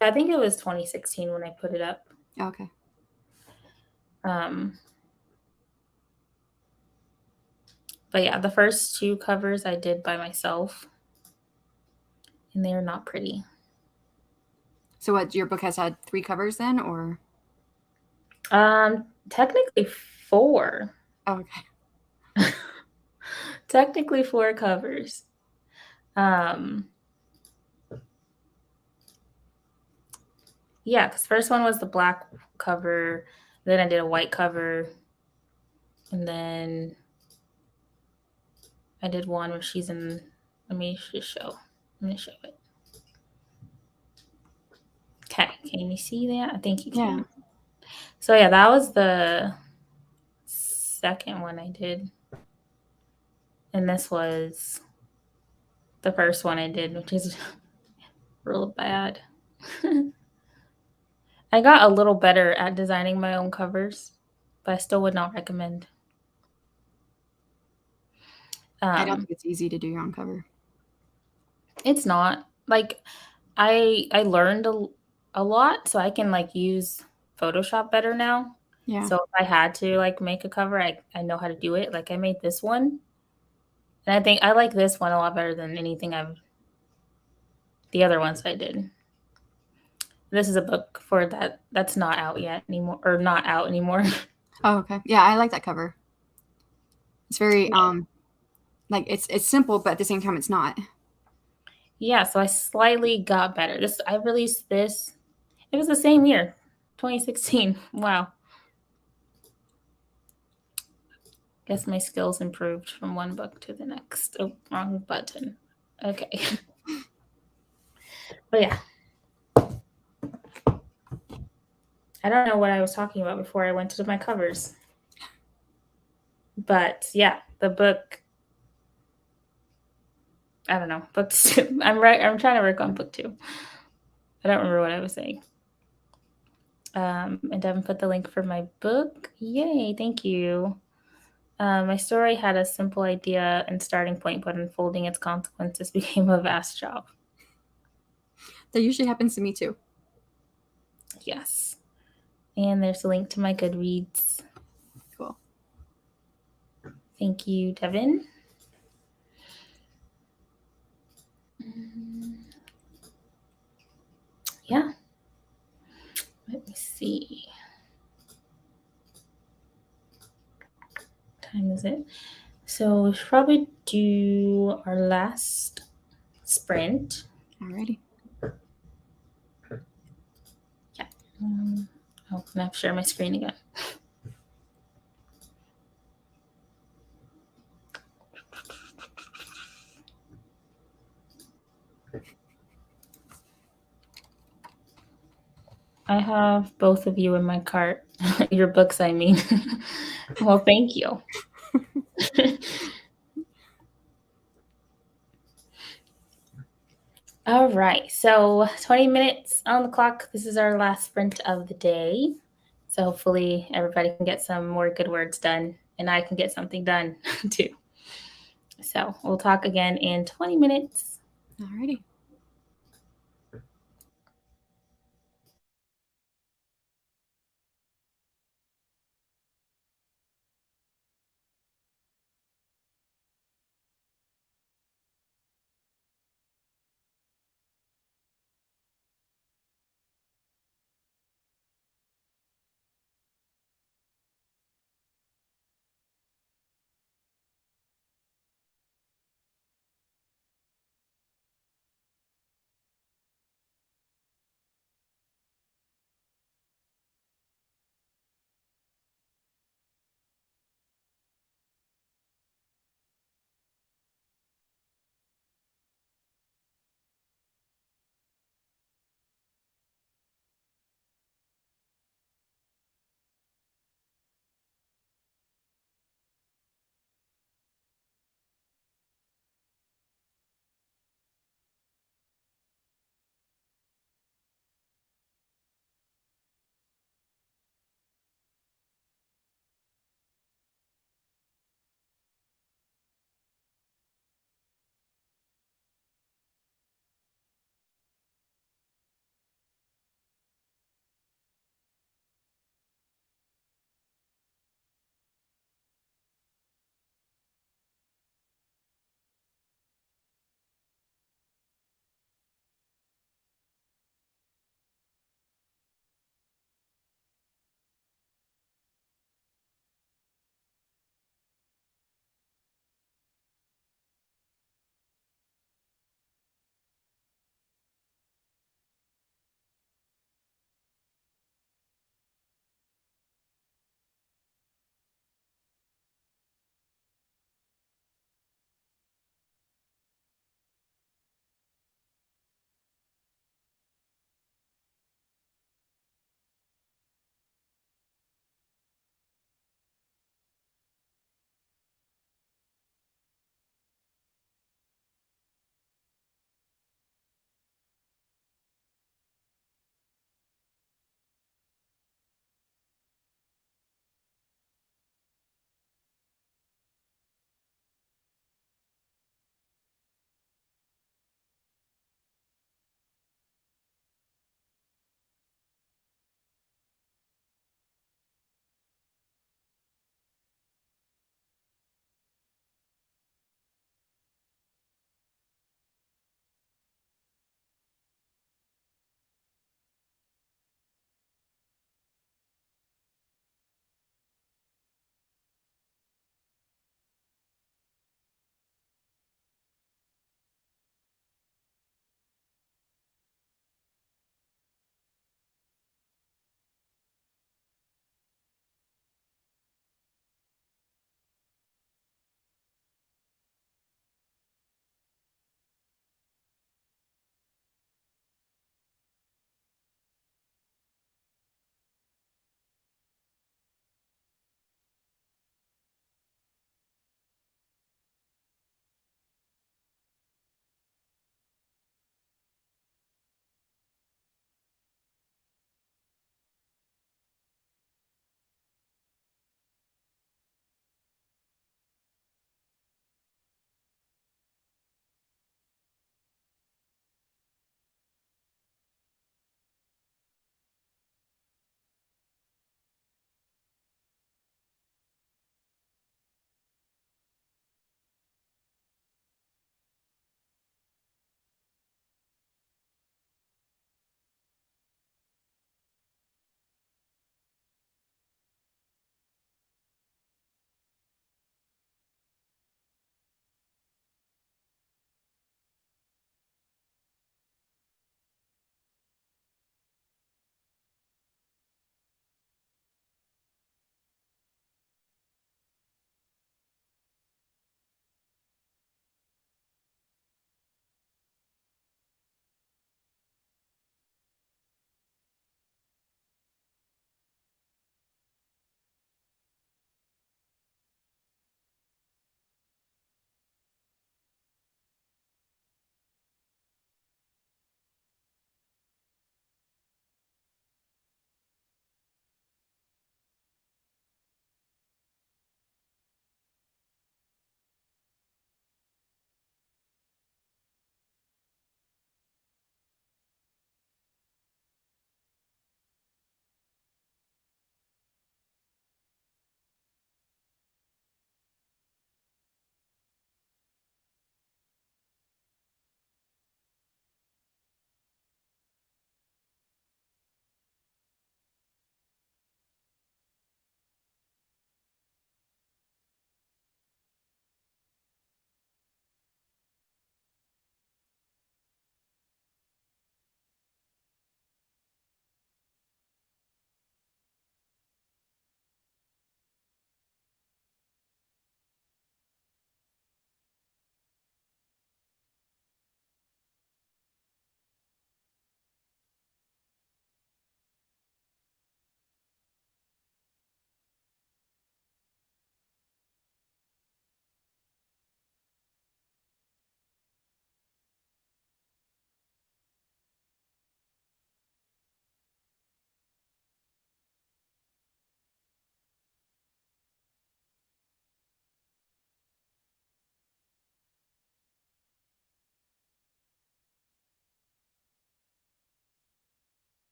I think it was 2016 when I put it up. okay. Um, but yeah, the first two covers I did by myself, and they are not pretty. So what, your book has had 3 covers then, or Technically four. oh, okay. Technically four covers. Um, yeah, because first one was the black cover, then I did a white cover, and then I did one where she's in. Let me just show. Let me show it. Okay, can you see that? I think you Yeah. can. So yeah, that was the second one I did, and this was the first one I did, which is real bad. I got a little better at designing my own covers, but I still would not recommend. I don't Um, think it's easy to do your own cover. it's not like I learned a lot, so I can like use Photoshop better now. Yeah. So if I had to like make a cover, I know how to do it. Like I made this one, and I think I like this one a lot better than anything I've the other ones I did. This is a book for that's not out yet anymore or not out anymore. Oh, okay. Yeah, I like that cover. It's very like it's simple, but at the same time it's not. Yeah, so I slightly got better. This I released this. It was the same year, 2016. Wow. Guess my skills improved from one book to the next. Oh, wrong button. Okay. But yeah. I don't know what I was talking about before I went to my covers. But yeah, the book I don't know. Book two. I'm trying to work on book two. I don't remember what I was saying. And Devin put the link for my book. Yay, thank you. My story had a simple idea and starting point, but unfolding its consequences became a vast job. That usually happens to me too. Yes. And there's a link to my Goodreads. Cool. Thank you, Devin. Yeah. Let me see. What time is it? So we should probably do our last sprint. Alrighty. Yeah. Oh, can I share my screen again? I have both of you in my cart. Your books, I mean. Well, thank you. All right, so 20 minutes on the clock. This is our last sprint of the day. So hopefully everybody can get some more good words done and I can get something done too. So we'll talk again in 20 minutes. Alrighty.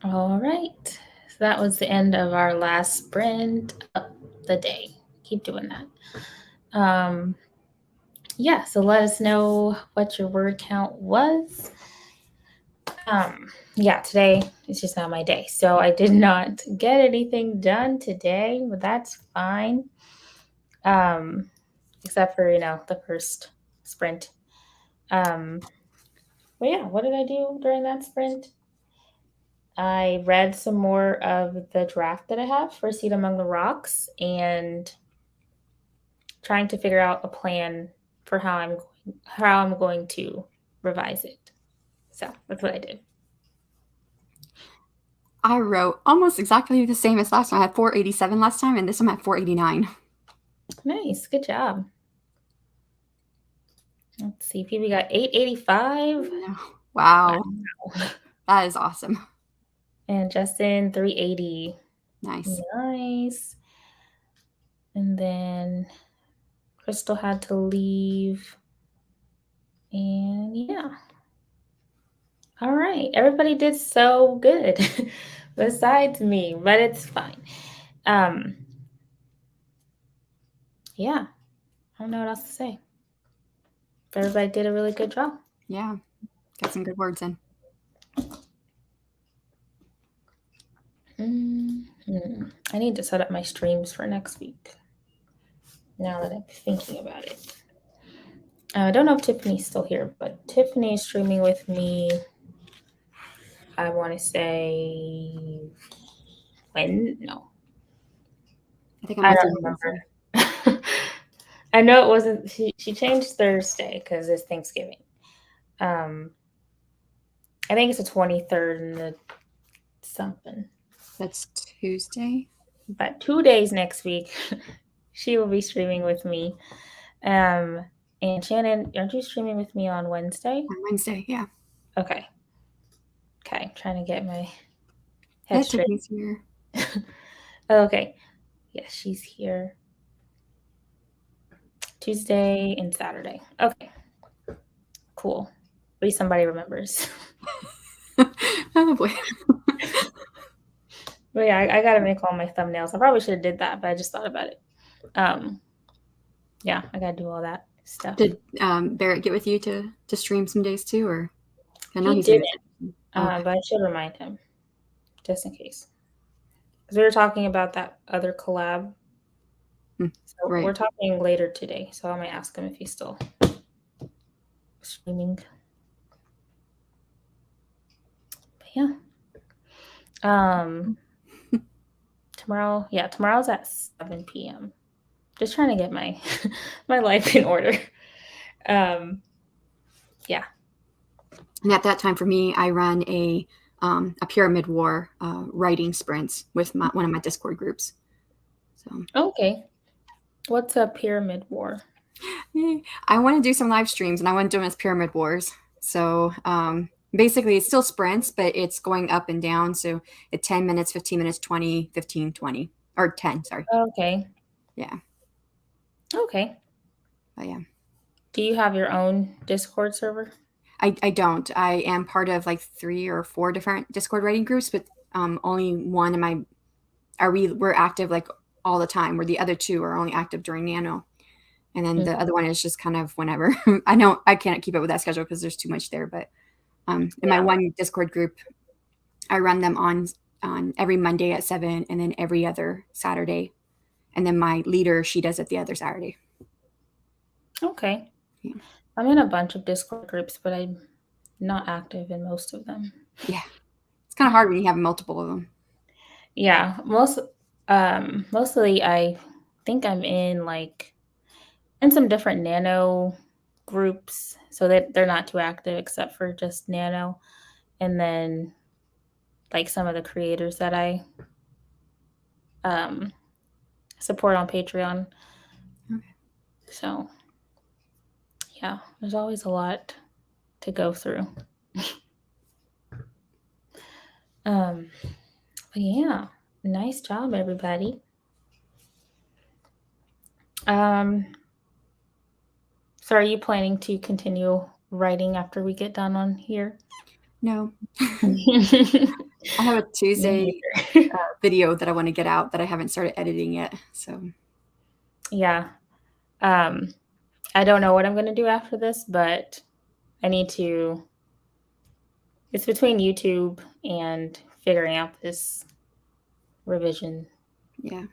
All right. So that was the end of our last sprint of the day. Keep doing that. Yeah, so let us know what your word count was. Yeah, today is just not my day. So I did not get anything done today, but that's fine. Except for, the first sprint. But yeah, what did I do during that sprint? I read some more of the draft that I have for Seed Among the Rocks and trying to figure out a plan for how I'm going to revise it. So that's what I did. I wrote almost exactly the same as last time. I had 487 last time, and this time I had 489. Nice, good job. Let's see, Phoebe got 885. No. Wow. Wow. That is awesome. And Justin 380. Nice. Nice. And then Crystal had to leave. And yeah. All right. Everybody did so good besides me, but it's fine. Yeah. I don't know what else to say. Everybody did a really good job. Yeah. Got some good words in. I need to set up my streams for next week. Now that I'm thinking about it. I don't know if Tiffany's still here, but Tiffany is streaming with me. I want to say when? No. I think I don't remember. I know it wasn't. She changed Thursday because it's Thanksgiving. I think it's the 23rd and the something. That's Tuesday. But 2 days next week, she will be streaming with me. And Shannon, aren't you streaming with me on Wednesday? On Wednesday, yeah. Okay. Trying to get my head straight. Tiffany's here. Okay. Yes, she's here. Tuesday and Saturday. Okay. Cool. At least somebody remembers. Oh boy. But yeah, I gotta make all my thumbnails. I probably should have did that, but I just thought about it. Yeah, I gotta do all that stuff. Did Barrett get with you to stream some days too, or? I know he didn't, but I should remind him, just in case. Because we were talking about that other collab. So right. We're talking later today, so I might ask him if he's still streaming. But yeah. Tomorrow's at 7 p.m. Just trying to get my my life in order. Yeah. And at that time for me, I run a pyramid war writing sprints with one of my Discord groups. So okay. What's a pyramid war? I want to do some live streams, and I want to do them as pyramid wars. So basically, it's still sprints, but it's going up and down. So at 10 minutes, 15 minutes, 20, 15, 20, or 10, sorry. Okay. Yeah. Okay. But yeah. Do you have your own Discord server? I don't. I am part of like 3 or 4 different Discord writing groups, but only one we're active like all the time, where the other 2 are only active during Nano. And then the other one is just kind of whenever. I know I can't keep up with that schedule because there's too much there. But in my one Discord group, I run them on every Monday at 7 and then every other Saturday. And then my leader, she does it the other Saturday. Okay. Yeah. I'm in a bunch of Discord groups, but I'm not active in most of them. Yeah. It's kind of hard when you have multiple of them. Yeah. Mostly I think I'm in some different Nano groups, so that they're not too active except for just Nano. And then like some of the creators that I support on Patreon. Okay. So yeah, there's always a lot to go through. But yeah, nice job, everybody. So are you planning to continue writing after we get done on here? No. I have a Me Tuesday neither. video that I want to get out that I haven't started editing yet. So Yeah. I don't know what I'm going to do after this, but I need to. It's between YouTube and figuring out this revision. yeah.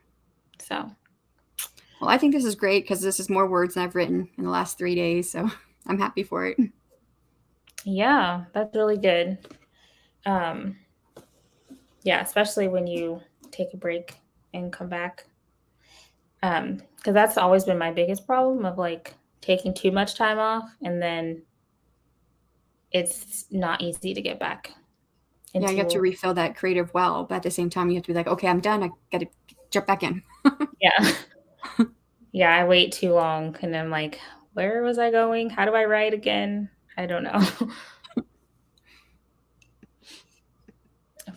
So, Well, I think this is great because this is more words than I've written in the last 3 days. So I'm happy for it. yeah, that's really good. Um, yeah, especially when you take a break and come back. Because that's always been my biggest problem of like taking too much time off and then it's not easy to get back Yeah, you have to into. refill that creative well, but at the same time, you have to be like, okay, I'm done. I got to jump back in. Yeah. Yeah, I wait too long and I'm like, where was I going? How do I write again? I don't know.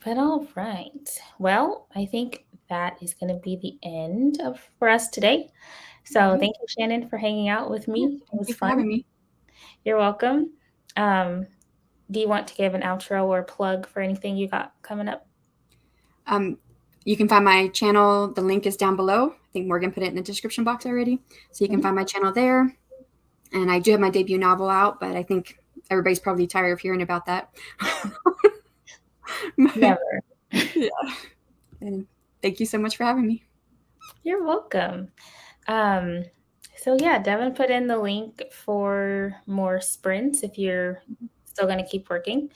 But all right. Well, I think that is going to be the end of for us today. So Okay. thank you, Shannon, for hanging out with Yeah, me. It thank was you for fun. having me. You're welcome. Um, do you want to give an outro or plug for anything you got coming up? You can find my channel. The link is down below. I think Morgan put it in the description box already. So you can find my channel there. And I do have my debut novel out, but I think everybody's probably tired of hearing about that. Never. Yeah. And thank you so much for having me. You're welcome. Um, so yeah, Devin put in the link for more sprints if you're still going to keep working.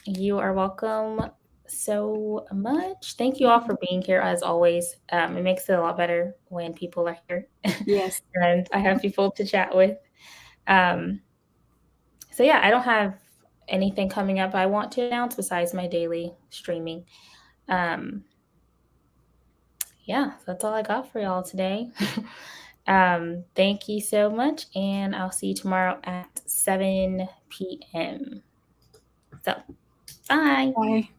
You are welcome so much. Thank you all for being here as always. It makes it a lot better when people are here Yes. and I have people to chat with. So yeah, I don't have anything coming up I want to announce besides my daily streaming. Yeah, so that's all I got for y'all today. Thank you so much, and I'll see you tomorrow at 7 p.m. So, bye. Bye.